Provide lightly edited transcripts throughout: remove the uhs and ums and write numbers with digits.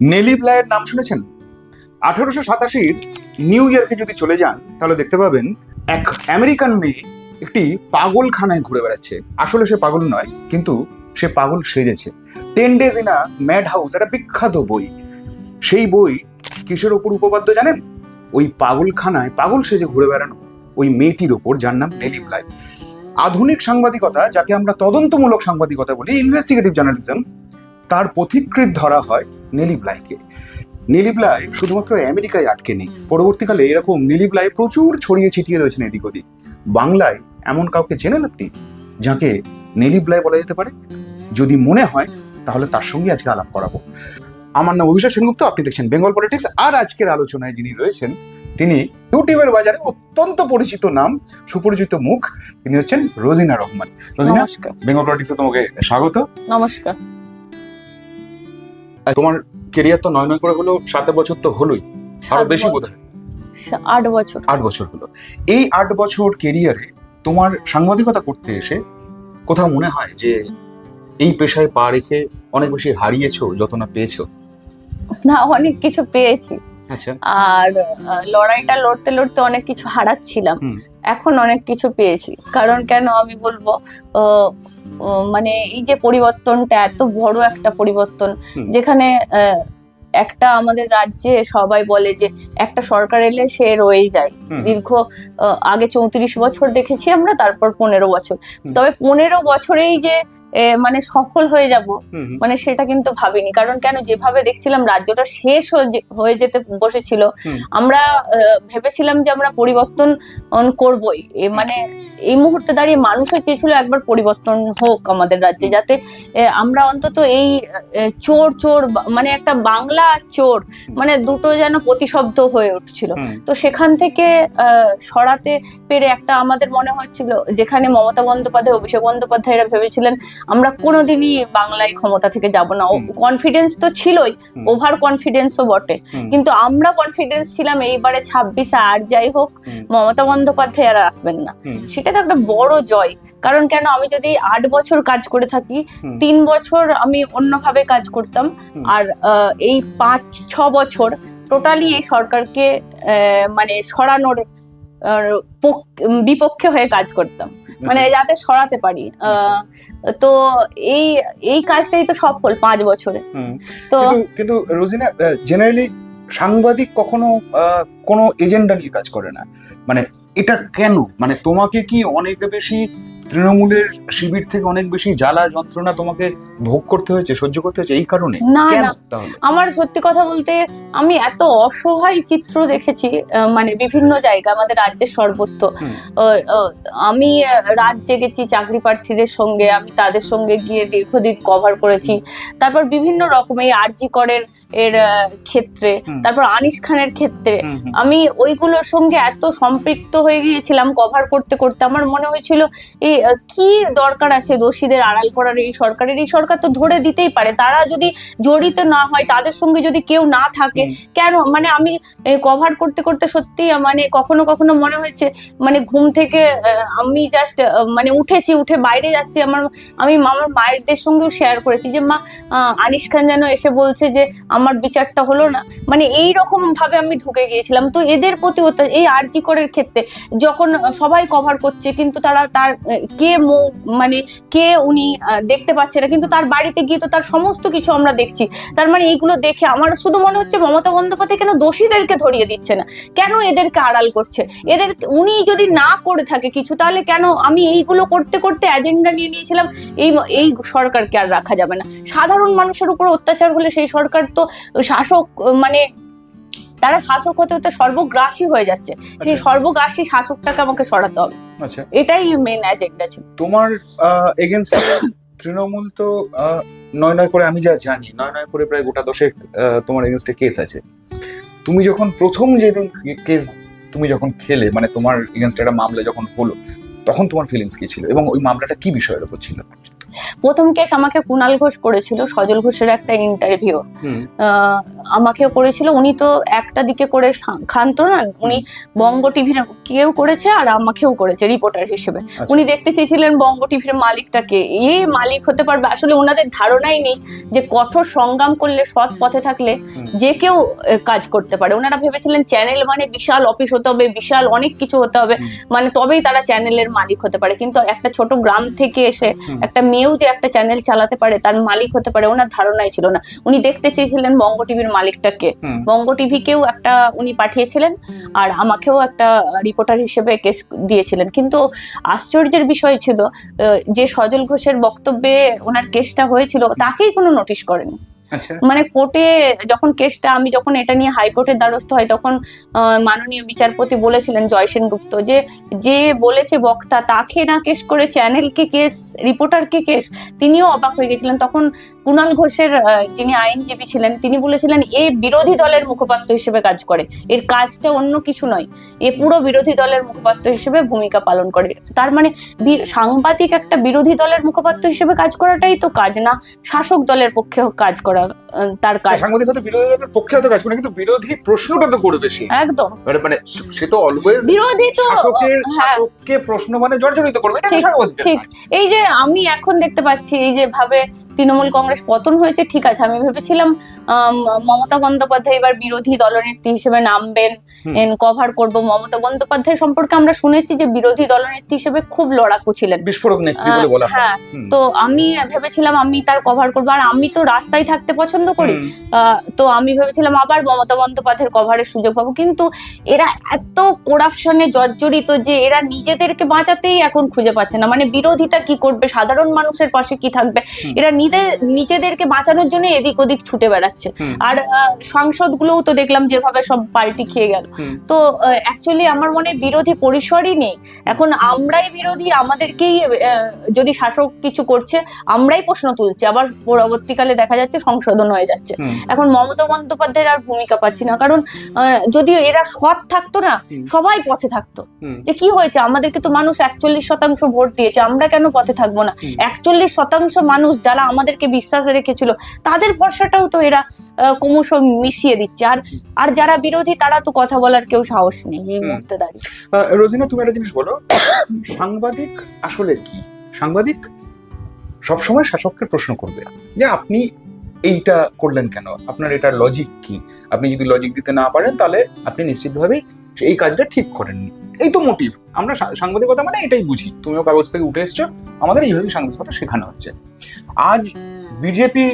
নেলি ব্লায়ের নাম শুনেছেন? 1887 নিউ ইয়র্কে যদি চলে যান তাহলে দেখতে পাবেন এক আমেরিকান মেয়ে একটি পাগলখানায় ঘুরে বেড়াচ্ছে। আসলে সে পাগল নয়, কিন্তু সে পাগল সেজেছে। 10 days in a mad house, একটা বিখ্যাত বই। সেই বই কিসের ওপর উপপাদ্য জানেন? ওই পাগলখানায় পাগল সেজে ঘুরে বেড়ানো ওই মেয়েটির ওপর, যার নাম নেলি ব্লাই। আধুনিক সাংবাদিকতা, যাকে আমরা তদন্তমূলক সাংবাদিকতা বলি, ইনভেস্টিগেটিভ জার্নালিজম, তার পথিকৃৎ ধরা হয় নেলি ব্লাইকে। নেলি ব্লাই শুধুমাত্র আমেরিকায় আটকে নেই, পরবর্তীকালে এরকম নেলি ব্লাই প্রচুর ছড়িয়ে ছিটিয়ে রয়েছেন এদিক ওদিক। বাংলায় এমন কাউকে চেনেন আপনি যাকে নেলি ব্লাই বলা যেতে পারে? যদি মনে হয় তাহলে তার সঙ্গে আজকে আলাপ করাবো। আমার নাম অভিষেক সেনগুপ্ত, আপনি দেখছেন বেঙ্গল পলিটিক্স। আর আজকের আলোচনায় যিনি রয়েছেন তিনি ইউটিউবের বাজারে অত্যন্ত পরিচিত নাম, সুপরিচিত মুখ। তিনি হচ্ছেন রোজিনা রহমান। রোজিনা, বেঙ্গল পলিটিক্সে তোমাকে স্বাগত। নমস্কার। তোমার কেরিয়ার তো নয় করে হলো 7 বছর তো হলোই, আরো বেশি বোধ হয় 8 বছর হলো। এই 8 বছর কেরিয়ারে তোমার সাংবাদিকতা করতে এসে কোথাও মনে হয় যে এই পেশায় পা রেখে অনেক বেশি হারিয়েছো যত না পেয়েছো? না, অনেক কিছু পেয়েছি। আচ্ছা। আর লড়াইটা লড়তে লড়তে অনেক কিছু হারাচ্ছিলাম, এখন অনেক কিছু পেয়েছি। কারণ কেন আমি বলবো, মানে এই যে পরিবর্তনটা, এত বড় একটা পরিবর্তন, যেখানে একটা আমাদের রাজ্যে সবাই বলে যে একটা সরকার এলে সে রয়ে যায়। দীর্ঘ আগে 34 বছর দেখেছি আমরা, তারপর 15 বছর। তবে 15 বছরেই যে মানে সফল হয়ে যাব, মানে সেটা কিন্তু ভাবিনি। কারণ কেন, যেভাবে দেখছিলাম রাজ্যটা শেষ হয়ে যেতে বসেছিল, আমরা ভেবেছিলাম যে আমরা পরিবর্তন করবই। মানে এই মুহূর্তে দাঁড়িয়ে মানুষও চেয়েছিল একবার পরিবর্তন হোক আমাদের রাজ্যে, যাতে আমরা অন্তত এই চোর চোর, মানে একটা বাংলা আর চোর, মানে দুটো যেন প্রতিশব্দ হয়ে উঠছিল। তো সেখান থেকে সরাতে পেরে একটা আমাদের মনে হচ্ছিল, যেখানে মমতা বন্দ্যোপাধ্যায়, অভিষেক বন্দ্যোপাধ্যায়রা ভেবেছিলেন আমরা কোনোদিনই বাংলায় ক্ষমতা থেকে যাব না। কনফিডেন্স তো ছিলই, ওভার কনফিডেন্সও বটে, কিন্তু আমরা কনফিডেন্স ছিলাম এইবারে 26-এ আর যাই হোক মমতা বন্দ্যোপাধ্যায় আর আসবেন না। সেটা তো একটা বড় জয়। কারণ কেন, আমি যদি 8 বছর কাজ করে থাকি, 3 বছর আমি অন্যভাবে কাজ করতাম, আর এই 5-6 বছর টোটালি এই সরকারকে মানে সরানোর বিপক্ষে হয়ে কাজ করতাম, মানে যাতে সরাতে পারি। তো এই কাজটাই তো সফল 5 বছরে। তো কিন্তু রোজিনা, জেনারেলি সাংবাদিক কখনো কোনো এজেন্ডা নিয়ে কাজ করে না। মানে এটা কেন? মানে তোমাকে কি অনেক বেশি তৃণমূলের শিবির থেকে অনেক বেশি জ্বালা যন্ত্রণা তোমাকে ভোগ করতে হয়েছে, সহ্য করতে হয়েছে এই কারণে? না, আমার সত্যি কথা বলতে আমি এত অসহায় চিত্র দেখেছি, মানে বিভিন্ন জায়গা আমাদের রাজ্যের সর্বত্র। আমি রাত জেগেছি চাকরি প্রার্থীদের সঙ্গে, আমি তাদের সঙ্গে গিয়ে দীর্ঘদিন কভার করেছি। তারপর বিভিন্ন রকম এই আরজি করের ক্ষেত্রে, তারপর আনিস খানের ক্ষেত্রে আমি ওইগুলোর সঙ্গে এত সম্পৃক্ত হয়ে গিয়েছিলাম কভার করতে করতে। আমার মনে হয়েছিল কি দরকার আছে দোষীদের আড়াল করার? এই সরকারের, এই সরকার তো ধরে দিতেই পারে। তারা যদি জড়িত না হয়, তাদের সঙ্গে যদি কেউ না থাকে, কেন? মানে আমি কভার করতে করতে সত্যি মানে কখনো কখনো মনে হয়েছে, মানে ঘুম থেকে আমি জাস্ট মানে উঠে বাইরে যাচ্ছি, আমি আমার মায়েরদের সঙ্গেও শেয়ার করেছি যে মা, আনিস খান যেন এসে বলছে যে আমার বিচারটা হলো না। মানে এই রকম ভাবে আমি ঢুকে গিয়েছিলাম। তো এদের প্রতি এই আরজি করের ক্ষেত্রে যখন সবাই কভার করছে, কিন্তু তার মানে কে উনি দেখতে পাচ্ছে না, কিন্তু তার বাড়িতে গিয়ে তো তার সমস্ত কিছু আমরা দেখছি। তার মানে এইগুলো দেখে আমার শুধু মনে হচ্ছে মমতা বন্দ্যোপাধ্যায় কেন দোষীদেরকে ধরিয়ে দিচ্ছে না, কেন এদেরকে আড়াল করছে? উনি যদি না করে থাকে কিছু, তাহলে কেন? আমি এইগুলো করতে করতে এজেন্ডা নিয়ে নিয়েছিলাম এই সরকারকে আর রাখা যাবে না। সাধারণ মানুষের উপর অত্যাচার হলে সেই সরকার তো শাসক, মানে তারা শাসক হতে হতে সর্বগ্রাসী হয়ে যাচ্ছে। সেই সর্বগ্রাসী শাসকটাকে আমাকে সরাতে হবে। আচ্ছা, এটাই মেন এজেন্ডা ছিল। তোমার এগেইনস্ট তৃণমূল তো 9 করে, আমি যা জানি 9 করে প্রায় গোটা 10 তোমার এগেইনস্টে কেস আছে। তুমি যখন প্রথম যেদিন কেস তুমি যখন খেলে, মানে তোমার এগেইনস্টে একটা মামলা যখন হলো, তখন তোমার ফিলিংস কি ছিল এবং ওই মামলাটা কি বিষয়ের উপর ছিল? প্রথম কেস আমাকে কুণাল ঘোষ করেছিল, সজল ঘোষের একটা ইন্টারভিউ। আমাকেও করেছিল। উনি তো একটা দিকে করে খান তো না, উনি বঙ্গ টিভির কেউ করেছে আর আমাকেও করেছে রিপোর্টার হিসেবে। উনি দেখতে চেয়েছিলেন বঙ্গ টিভির মালিকটাকে, মালিক হতে পারবে। আসলে ওনাদের ধারণাই নেই যে কঠোর সংগ্রাম করলে, সৎ পথে থাকলে যে কেউ কাজ করতে পারে। ওনারা ভেবেছিলেন চ্যানেল মানে বিশাল অফিস হতে হবে, বিশাল অনেক কিছু হতে হবে, মানে তবেই তারা চ্যানেলের মালিক হতে পারে। কিন্তু একটা ছোট গ্রাম থেকে এসে একটা মেয়েও যে একটা চ্যানেল চালাতে পারে, তার মালিক হতে পারে, ওনার ধারণাই ছিল না। উনি দেখতে চেয়েছিলেন বঙ্গ টিভির মালিকটাকে। বঙ্গ টিভিকেও একটা উনি পাঠিয়েছিলেন আর আমাকেও একটা রিপোর্টার হিসেবে কেস দিয়েছিলেন। কিন্তু আশ্চর্যের বিষয় ছিল যে সজল ঘোষের বক্তব্যে ওনার কেসটা হয়েছিল, তাকেই কোনো নোটিশ করেনি। মানে কোর্টে যখন কেসটা, আমি যখন এটা নিয়ে হাইকোর্টের দ্বারস্থ হয়, তখন মাননীয় বিচারপতি বলেছিলেন জয় সেনগুপ্ত যে বলেছে বক্তা, তাকে না কেস করে চ্যানেলকে কেস, রিপোর্টারকে কেস। তিনিও অবাক হয়ে গেছিলেন। তখন কুণাল ঘোষের যিনি আইনজীবী ছিলেন, তিনি বলেছিলেন এ বিরোধী দলের মুখপাত্র হিসেবে কাজ করে, এর কাজটা অন্য কিছু নয়, এ পুরো বিরোধী দলের মুখপাত্র হিসেবে ভূমিকা পালন করে। তার মানে সাংবাদিক একটা বিরোধী দলের মুখপাত্র হিসেবে কাজ করাটাই তো কাজ, না শাসক দলের পক্ষে কাজ করা তার কাজ। সাংবাদিক হয়তো বিরোধী দলের পক্ষে হয়তো কাজ করে, কিন্তু বিরোধী প্রশ্নটা তো করবে সে। একদম, মানে সে তো অলওয়েজ বিরোধী, তো শাসককে প্রশ্ন মানে জর্জরিত করবে, এটা সাংবাদিক। ঠিক। এই যে আমি এখন দেখতে পাচ্ছি এই যে ভাবে তৃণমূল কংগ্রেস পতন হয়েছে, ঠিক আছে, আমি ভেবেছিলাম মমতা বন্দ্যোপাধ্যায় এবার বিরোধী দলনেত্রী হিসেবে নামবেন, কভার করব। মমতা বন্দ্যোপাধ্যায় সম্পর্কে আমরা শুনেছি যে বিরোধী দলনেত্রী হিসেবে খুব লড়াকু ছিলেন, বিস্ফোরক নেত্রী বলে বলা হয়। হ্যাঁ, তো আমি ভেবেছিলাম আমি তার কভার করবো। আর আমি তো রাস্তায় থাকতে পছন্দ করি, তো আমি ভেবেছিলাম আবার মমতা বন্দ্যোপাধ্যায়ের কভারের সুযোগ পাবো। কিন্তু এরা এত করাপশনে জর্জরিত যে এরা নিজেদেরকে বাঁচাতেই এখন খুঁজে পাচ্ছে না। মানে বিরোধিতা কি করবে, সাধারণ মানুষের পাশে কি থাকবে, এরা নিজেদেরকে বাঁচানোর জন্য এদিক ওদিক ছুটে বেড়াচ্ছে। আর সাংসদ গুলোও তো দেখলাম যেভাবে সব পাল্টি খেয়ে গেল। তো অ্যাকচুয়ালি আমার মনে বিরোধী পরিসরই নেই এখন। আমরাই বিরোধী, আমাদেরকেই যদি শাসক কিছু করছে আমরাই প্রশ্ন তুলছি, আবার পরবর্তীকালে দেখা যাচ্ছে সংশোধন হয়ে যাচ্ছে। এখন মমতা বন্দ্যোপাধ্যায়ের আর ভূমিকা পাচ্ছি না, কারণ যদি এরা সৎ থাকতো না, সবাই পথে থাকতো। যে কি হয়েছে, আমাদেরকে তো মানুষ 41% ভোট দিয়েছে, আমরা কেন পথে থাকবো না? 41% মানুষ যারা আমাদেরকে বিশ্বাসে রেখেছিল, তাদের ভরসাটাও তো এরা ক্রমশ মিশিয়ে দিচ্ছে। আর যারা বিরোধী, তারা তো কথা বলার কেউ সাহস নেই এই মুহূর্তে দাঁড়িয়ে। রোজিনা, তুমি একটা জিনিস বলো, সাংবাদিক আসলে কি? সাংবাদিক সবসময় শাসককে প্রশ্ন করবে যে আপনি এইটা করলেন কেন, আপনার এটার লজিক কি? আপনি যদি লজিক দিতে না পারেন, তাহলে আপনি নিশ্চিতভাবেই এই কাজটা ঠিক করেননি। এই তো মোটিভ। আমরা সাংবাদিকতা মানে এটাই বুঝি। তুমিও কাগজ থেকে উঠে এসছো, আমাদের এইভাবেই সাংবাদিকতা শেখানো হচ্ছে। আজ বিজেপি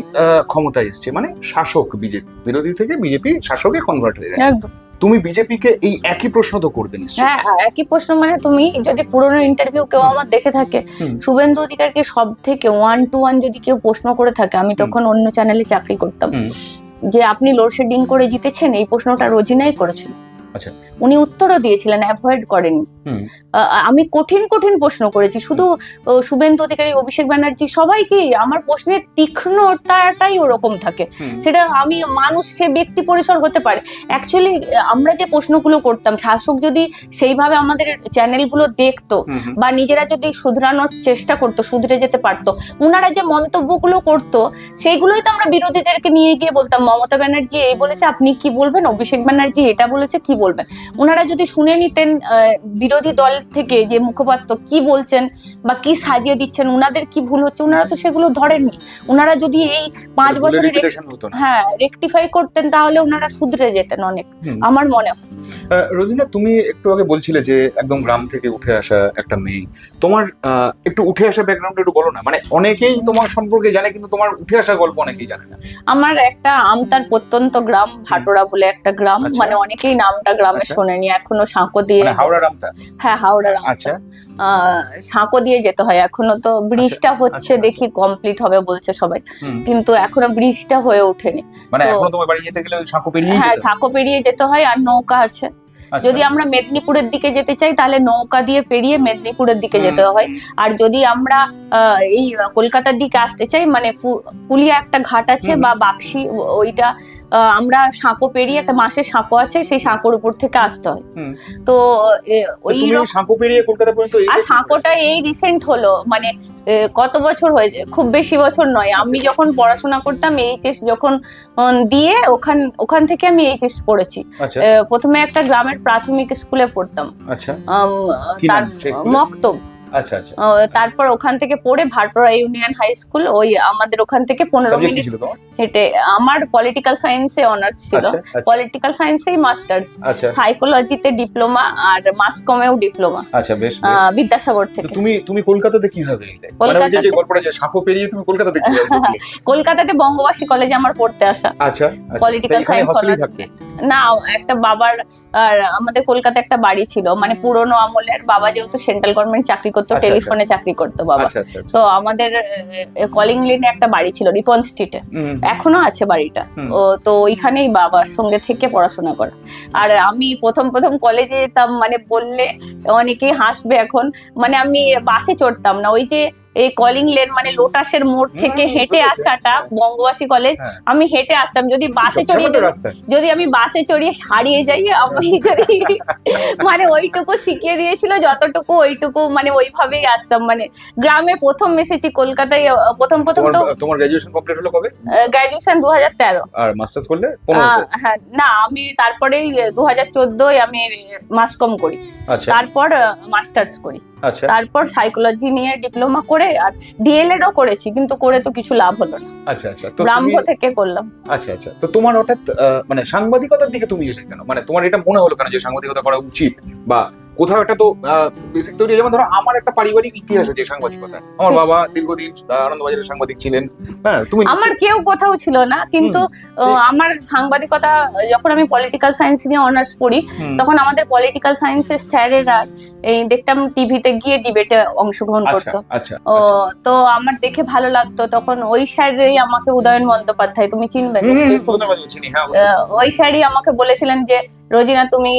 ক্ষমতায় এসছে, মানে শাসক বিজেপি, বিরোধী থেকে বিজেপি শাসকে কনভার্ট হয়ে গেছে। একদম। তুমি বিজেপিকে এই একই প্রশ্ন তো করবে নিশ্চয়ই। হ্যাঁ, একই প্রশ্ন। মানে তুমি যদি পুরোনো ইন্টারভিউ কেউ আমার দেখে থাকে, শুভেন্দু অধিকারকে সব থেকে 1-to-1 যদি কেউ প্রশ্ন করে থাকে, আমি তখন অন্য চ্যানেলে চাকরি করতাম, যে আপনি লোডশেডিং করে জিতেছেন, এই প্রশ্নটা রোজিনাই করেছিল। আচ্ছা, উনি উত্তরও দিয়েছিলেন, অ্যাভয়েড করেননি। আমি কঠিন কঠিন প্রশ্ন করেছি, শুধু শুভেন্দু অধিকারী, অভিষেক ব্যানার্জি, সবাইকে আমার প্রশ্নের তীক্ষ্ণতাটাই ওরকম থাকে। সেটা আমি মানুষ, সে ব্যক্তি পরিসর হতে পারে। অ্যাকচুয়ালি আমরা যে প্রশ্নগুলো করতাম, শাসক যদি সেইভাবে আমাদের চ্যানেলগুলো দেখতো বা নিজেরা যদি শুধরানোর চেষ্টা করতো, শুধরে যেতে পারতো, ওনারা যে মন্তব্যগুলো করতো সেইগুলোই তো আমরা বিরোধীদেরকে নিয়ে গিয়ে বলতাম, মমতা ব্যানার্জি এই বলেছে, আপনি কি বলবেন? অভিষেক ব্যানার্জি এটা বলেছে, কি বলবেন? ওনারা যদি শুনে নিতেন বিরোধী দল থেকে যে মুখপাত্র কি বলছেন বা কি সাজিয়ে দিচ্ছেন, ওনাদের কি ভুল হচ্ছে, ওনারা তো সেগুলো ধরেননি। ওনারা যদি এই 5 বছরে রেকটিফাই করতেন, তাহলে ওনারা শুধরে যেতেন অনেক, আমার মনে হয়। রোজিনা, তুমি একটু আগে বলছিলে যে একদম গ্রাম থেকে উঠে আসা একটা মেয়ে, তোমার একটু উঠে আসা ব্যাকগ্রাউন্ড একটু বলো না। মানে অনেকেই তোমার সম্পর্কে জানে, কিন্তু তোমার উঠে আসা গল্প অনেকেই জানে না। আমার একটা আমতার প্রত্যন্ত গ্রাম, ভাটোরা বলে একটা গ্রাম, মানে অনেকেই নামটা গ্রামে শোনেনি এখনো। সাঁকো দিয়ে, হাওড়া রামতা? হ্যাঁ, হাওড়া রামতা। আচ্ছা, সাঁকো দিয়ে যেতে হয় এখনো। তো ব্রিজটা হচ্ছে, দেখি কমপ্লিট হবে বলছে সবাই, কিন্তু এখনো ব্রিজটা হয়ে ওঠেনি। মানে এখনো তোমার বাড়ি যেতে গেলে সাঁকো পেরিয়ে? হ্যাঁ, সাঁকো পেরিয়ে যেতে হয়, আর নৌকা আছে। আচ্ছা। যদি আমরা মেদিনীপুরের দিকে যেতে চাই তাহলে নৌকা দিয়ে পেরিয়ে মেদিনীপুরের দিকে যেতে হয়। আর যদি আমরা এই কলকাতার দিকে আসতে চাই মানে কুলিয়া একটা ঘাট আছে হুম। বা বাক্সি, ওইটা আমরা সাঁকো পেরিয়ে, একটা মাসের সাঁকো আছে, সেই সাঁকোর উপর থেকে আসতে হয়। হুম। তো ওই তুমি সাঁকো পেরিয়ে কলকাতা পর্যন্ত আর সাঁকোটা এই রিসেন্ট হলো, মানে কত বছর হয়েছে, খুব বেশি বছর নয়। আমি যখন পড়াশোনা করতাম এইচএস যখন দিয়ে ওখান থেকে আমি এইচএস পড়েছি। আচ্ছা প্রথমে একটা গ্রামের প্রাথমিক স্কুলে পড়তাম, আচ্ছা কি তার নাম সেই স্কুলের? মক্তব। আচ্ছা আচ্ছা তারপর ওখান থেকে পড়ে ভাটপাড়া ইউনিয়ন হাই স্কুল, ওই আমাদের ওখান থেকে 15 সাবজেক্ট কি মিনিট ছিল তোমার? হেঁটে। আমার পলিটিক্যাল সায়েন্সে অনার্স ছিল, আচ্ছা আচ্ছা পলিটিক্যাল সায়েন্সেই মাস্টার্স, আচ্ছা সাইকোলজিতে ডিপ্লোমা, আর মাস কমেও ডিপ্লোমা আচ্ছা বেশ বেশ। বিদ্যাসাগর তো থেকে। তুমি কলকাতাতে কিভাবে এলে? মানে ওই যে কলকাতাতে- গল্পটা যে সাঁকো পেরিয়ে তুমি কলকাতাতে কিভাবে ঢুকলে? কলকাতাতে বঙ্গবাসী কলেজে আমার পড়তে আসা, আচ্ছা পলিটিক্যাল সায়েন্স অনার্স। না, একটা বাবার, আর আমাদের কলকাতায় একটা বাড়ি ছিল, মানে পুরোনো আমলের, বাবা যেহেতু সেন্ট্রাল গভর্নমেন্ট চাকরি করতো, আচ্ছা, টেলিফোনে চাকরি করতো বাবা। আচ্ছা আচ্ছা আচ্ছা তো আমাদের কলিং লেনে একটা বাড়ি ছিল রিপন স্ট্রিটে, হুম, এখনো আছে বাড়িটা। হুম। তো ওইখানেই বাবার সঙ্গে থেকে পড়াশোনা করা। আর আমি প্রথম কলেজে যেতাম, মানে বললে অনেকেই হাসবে এখন, মানে আমি বাসে চড়তাম না, ওই যে এই কলিং লেন মানে লোটাসের মোড় থেকে হেঁটে বুঝেছি। আসাটা বঙ্গবাসী কলেজ, হ্যাঁ। আমি হেঁটে আসতাম। যদি বাসে সবচেয়ে চড়িয়ে বড় রাস্তা। যদি আমি বাসে চড়িয়ে হারিয়ে যাই, আমি যদি মানে ওইটুকু শিখিয়ে দিয়েছিল যতটুকু, ওইটুকু মানে ওইভাবেই আসতাম। মানে গ্রামে প্রথম এসেছি, কলকাতায় প্রথম তো। তোমার গ্র্যাজুয়েশন কমপ্লিট হলো কবে? গ্র্যাজুয়েশন 2013। আর মাস্টার্স করলে 15 তে? হ্যাঁ, না আমি তারপরেই 2014 আমি মাস কম করি, আচ্ছা তারপর মাস্টার্স করি, আচ্ছা তারপর সাইকোলজি নিয়ে ডিপ্লোমা করে, আর ডিএলএড ও করেছি, কিন্তু করে তো কিছু লাভ হলো না, আচ্ছা আচ্ছা তো ব্রাহ্ম তুমি থেকে করলাম। আচ্ছা আচ্ছা তো তোমার হঠাৎ মানে সাংবাদিকতার দিকে তুমি এলে কেন? মানে তোমার এটা মনে হলো কেন যে সাংবাদিকতা করা উচিত? বা কোথাও একটা তো বেসিক তৈরি, যেমন ধরো আমার একটা পারিবারিক ইতিহাস আছে সাংবাদিকতা, আমার বাবা দীর্ঘদিন আনন্দবাজারের সাংবাদিক ছিলেন। হ্যাঁ তুমি আমার কেউ কোথাও ছিল না, কিন্তু আমার সাংবাদিকতা, যখন আমি পলিটিক্যাল সায়েন্স নিয়ে অনার্স পড়ি, তখন আমাদের পলিটিক্যাল সায়েন্সের স্যারেরা এই দেখতাম টিভিতে গিয়ে ডিবেটে অংশগ্রহণ আচ্ছা করতো। আচ্ছা তো আমার দেখে ভালো লাগতো, তখন ওই স্যারই আমাকে, উদয়ন বন্দ্যোপাধ্যায়, তুমি চিনবে নিশ্চয়ই খুব, চিনি, হ্যাঁ অবশ্যই। ওই স্যারই আমাকে বলেছিলেন যে রোজিনা তুমি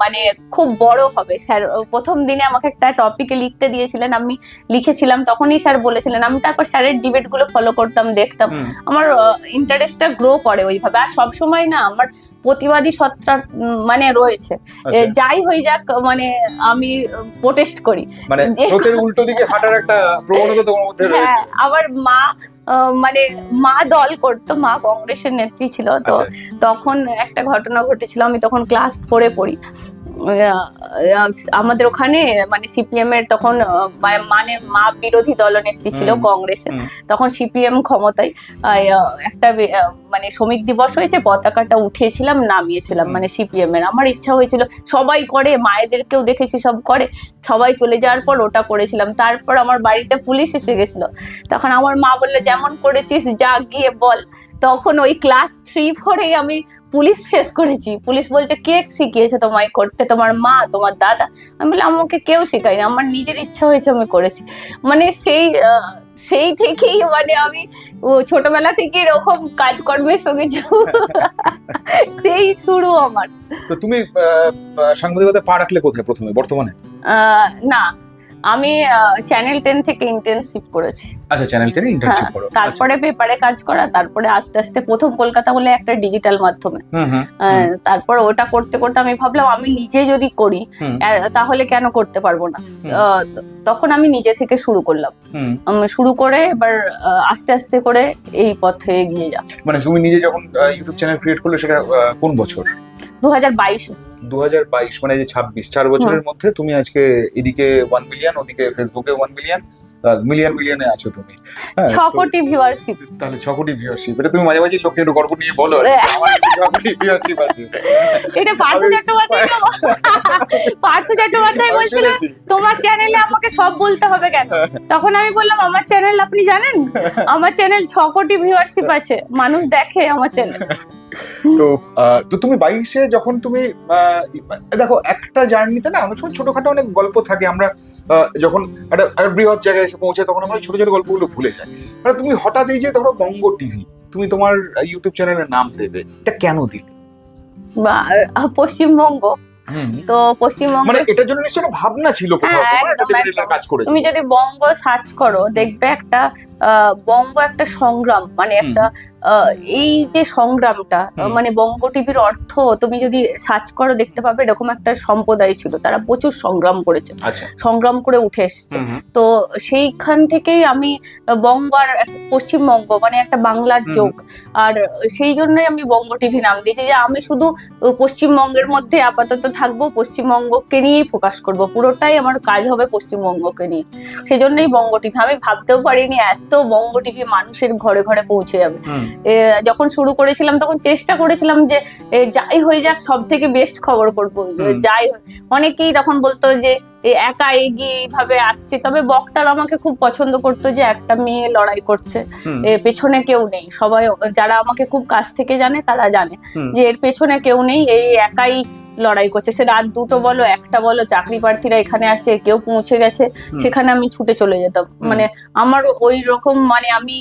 মানে খুব বড় হবে। স্যার প্রথম দিনে আমাকে একটা টপিকে লিখতে দিয়েছিলেন, আমি লিখেছিলাম, তখনই স্যার বলেছিলেন। আমি তারপর স্যারের ডিবেট গুলো ফলো করতাম, দেখতাম, আমার ইন্টারেস্টটা গ্রো করে ওইভাবে। আর সবসময় না আমার প্রতিবাদী সত্তা মানে রয়েছে, যাই হয়ে যাক, মানে আমি প্রোটেস্ট করি, মানে স্রোতের উল্টো দিকে হাঁটার একটা প্রবণতা তোমার মধ্যে রয়েছে। হ্যাঁ, আবার মা মানে মা দল করতো, মা কংগ্রেসের নেত্রী ছিল, তো তখন একটা ঘটনা ঘটেছিল, আমি তখন ক্লাস 4-এ পড়ি। আমাদের ওখানে মানে সিপিএম এর তখন মানে মা বিরোধী দলনেত্রী ছিল কংগ্রেসের, তখন সিপিএম ক্ষমতায়। একটা মানে শ্রমিক দিবস হয়েছে, পতাকাটা উঠিয়েছিলাম, নামিয়েছিলাম, মানে সিপিএম এর। আমার ইচ্ছা হয়েছিল, সবাই করে, মায়েদেরকেও দেখেছি সব করে, সবাই চলে যাওয়ার পর ওটা করেছিলাম। তারপর আমার বাড়িতে পুলিশ এসে গেছিল, তখন আমার মা বললো যেমন করেছিস যা গিয়ে বল। তখন ওই ক্লাস 3-4-এ আমি পুলিশ ফেস করেছি। পুলিশ বলছে কে শিখিয়েছে তোমায় করতে? তোমার মা, তোমার দাদা? আমি বললাম আমাকে কেউ শেখায়নি, আমার নিজের ইচ্ছা হয়েছে, আমি করেছি। মানে সেই থেকেই মানে আমি ছোটবেলা থেকে এরকম কাজকর্মের সঙ্গে সেই শুরু আমার। তো তুমি সাংবাদিকতা পা রাখলে কোথায় প্রথমে, বর্তমানে? না, আমি চ্যানেল 10 থেকে ইন্টার্নশিপ করেছি। আচ্ছা, চ্যানেল 10 ইন্টার্নশিপ করো, তারপরে পেপারে কাজ করা, তারপরে আস্তে আস্তে প্রথম কলকাতা হলে একটা ডিজিটাল মাধ্যমে, তারপর ওটা করতে করতে আমি ভাবলাম আমি নিজে যদি করি তাহলে কেন করতে পারবো না। তখন আমি নিজে থেকে শুরু করলাম, শুরু করে এবার আস্তে আস্তে করে এই পথে এগিয়ে যা। মানে তুমি নিজে যখন ইউটিউব চ্যানেল ক্রিয়েট করলে সেটা কোন বছর? 2022। 2022 মানে যে 26, 4 বছরের মধ্যে তুমি আজকে এদিকে 1 মিলিয়ন, ওদিকে ফেসবুকে 1 মিলিয়ন, মিলিয়নে আছো তুমি। 6 কোটি ভিউয়ারশিপ। তাহলে 6 কোটি ভিউয়ারশিপ, এটা তুমি মাঝে মাঝে লোককে একটু গর্ব নিয়ে বলো আমার 6 কোটি ভিউয়ারশিপ আছে। এটা পার্থ চট্টোপাধ্যায় বলছিল তোমার চ্যানেলে আমাকে সব বলতে হবে কেন? তখন আমি বললাম আমার চ্যানেল আপনি জানেন, আমার চ্যানেল 6 কোটি ভিউয়ারশিপ আছে, মানুষ দেখে আমার চ্যানেল। তো তুমি 22-এ যখন তুমি দেখো একটা জার্নিতে না অনেক সময় ছোটখাটো অনেক গল্প থাকে, আমরা যখন একটা বৃহৎ জায়গায় এসে পৌঁছে তখন আমরা ছোট ছোট গল্পগুলো ভুলে যাই। মানে তুমি হঠাৎ এই যে ধরো বঙ্গ টিভি, তুমি তোমার ইউটিউব চ্যানেলের নাম দেবে, এটা কেন দিলে? পশ্চিমবঙ্গ তো পশ্চিমবঙ্গ মানে এটার জন্য নিশ্চয়ই ভাবনা ছিল কোথাও, হ্যাঁ, তোমার একটা একদম, definitely একদম। কাজ করেছে। তুমি যদি বঙ্গ সার্চ করো দেখবে একটা বঙ্গ একটা সংগ্রাম, মানে একটা আহ, এই যে সংগ্রামটা মানে বঙ্গ টিভির অর্থ তুমি যদি সার্চ করো দেখতে পাবে এরকম একটা সম্প্রদায় ছিল, তারা প্রচুর সংগ্রাম করেছে, আচ্ছা। সংগ্রাম করে উঠে এসছে। তো সেইখান থেকেই আমি বঙ্গ আর পশ্চিমবঙ্গ মানে একটা বাংলার যোগ, আর সেই জন্যই আমি বঙ্গ টিভি নাম দিয়েছি, যে আমি শুধু পশ্চিমবঙ্গের মধ্যে আপাতত থাকবো, পশ্চিমবঙ্গকে নিয়েই ফোকাস করব, পুরোটাই আমার কাজ হবে পশ্চিমবঙ্গকে নিয়ে। সেই জন্যই বঙ্গ টিভি। আমি ভাবতেও পারিনি এত বঙ্গ টিভি মানুষের ঘরে ঘরে পৌঁছে যাবে। যখন শুরু করেছিলাম তখন চেষ্টা করেছিলাম যে যাই হয়ে যাক সব থেকে বেস্ট খবর করবো, যাই অনেকেই তখন বলতো যে একা এগিয়ে এইভাবে আসছে, তবে বক্তারা আমাকে খুব পছন্দ করতো যে একটা মেয়ে লড়াই করছে, পেছনে কেউ নেই। সবাই যারা আমাকে খুব কাছ থেকে জানে তারা জানে যে এর পেছনে কেউ নেই, এই একাই লড়াই করছে। সে রাত 2টো বলো 1টা বলো, চাকরি প্রার্থীরা এখানে আসছে, কেউ পৌঁছে গেছে, সেখানে আমি ছুটে চলে যেতাম। মানে আমার ওই রকম, মানে আমি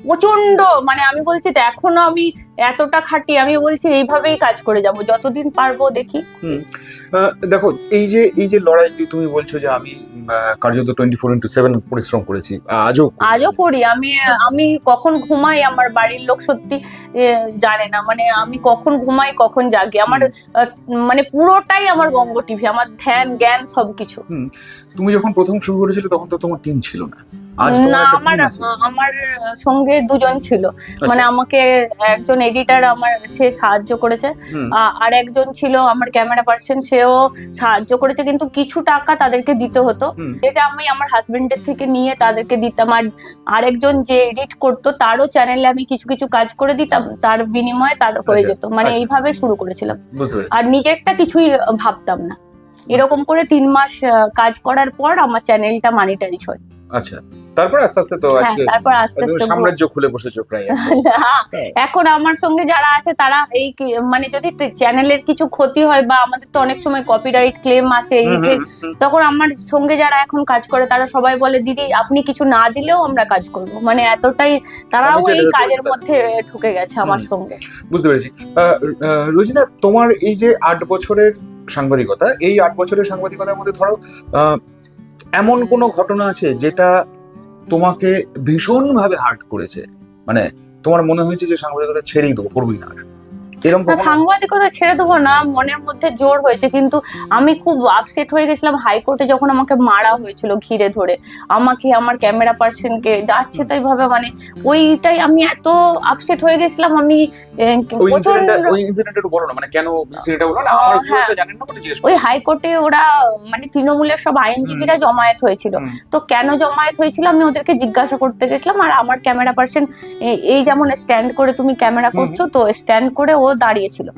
প্রচন্ড, মানে আমি বলছি তো এখনো আমি এতটা খাটি, আমি বলছি এইভাবেই কাজ করে যাব যতদিন পারবো, দেখি। দেখো এই যে লড়াই তুমি বলছো যে আমি কার্যত 24/7 পরিশ্রম করেছি, আজও করি। আমি কখন ঘুমাই আমার বাড়ির লোক সত্যি জানে না, মানে আমি কখন ঘুমাই কখন জাগি, আমার মানে পুরোটাই আমার বঙ্গ টিভি, আমার ধ্যান জ্ঞান সবকিছু। তুমি যখন প্রথম শুরু করেছিলে তখন তো তোমার টিম ছিল না, না আমার সঙ্গে 2জন ছিল, মানে আমাকে একজন এডিটর সে সাহায্য করেছে, আর একজন ছিল আমার ক্যামেরা পার্সন, সেও সাহায্য করেছে, কিন্তু কিছু টাকা তাদেরকে দিতে হতো, যেটা আমি আমার হাজবেন্ডের থেকে নিয়ে তাদেরকে দিতাম। আর আরেকজন যে এডিট করতো তারও চ্যানেলে আমি কিছু কিছু কাজ করে দিতাম, তার বিনিময়ে তার হয়ে যেত। মানে এইভাবে শুরু করেছিলাম, আর নিজেরটা কিছুই ভাবতাম না। এরকম করে 3 মাস কাজ করার পর আমার চ্যানেলটা মনিটাইজ হয়। আচ্ছা, তারপর আস্তে আস্তে তো আজকে তারপর আস্তে আস্তে সাম্রাজ্য খুলে বসেছো প্রায়। এখন আমার সঙ্গে যারা আছে তারা এই মানে যদি চ্যানেলের কিছু ক্ষতি হয় বা আমাদের তো অনেক সময় কপিরাইট ক্লেম আসে, এই যে তখন আমার সঙ্গে যারা এখন কাজ করে তারা সবাই বলে দিদি আপনি কিছু না দিলেও আমরা কাজ করব, মানে এতটাই তারাও এই কাজের মধ্যে ঢুকে গেছে আমার সঙ্গে। বুঝতে পেরেছি। রোজিনা, তোমার এই যে 8 বছরের সাংবাদিকতা, এই 8 বছরের সাংবাদিকতার মধ্যে ধরো এমন কোনো ঘটনা আছে যেটা তোমাকে ভীষণ ভাবে হার্ট করেছে, মানে তোমার মনে হয়েছে যে সাংবাদিকতা ছেড়েই দেবো, করবোই না? সাংবাদিকতা ছেড়ে দেবো না, মনের মধ্যে জোর হয়েছে, কিন্তু আমি খুব আপসেট হয়ে গেছিলাম হাইকোর্টে যখন আমাকে মারা হয়েছিল ঘিরে ধরে, আমাকে আমার ক্যামেরা পার্সনকে যাচ্ছে তাই ভাবে, মানে ওইটাই আমি এত আপসেট হয়ে গেছিলাম। আমি ওই হাইকোর্টে ওরা মানে তৃণমূলের সব আইনজীবীরা জমায়েত হয়েছিল, তো কেন জমায়েত হয়েছিল আমি ওদেরকে জিজ্ঞাসা করতে গেছিলাম, আর আমার ক্যামেরা পার্সন এই যেমন স্ট্যান্ড করে তুমি ক্যামেরা করছো, তো স্ট্যান্ড করে ও দাঁড়িয়েছিল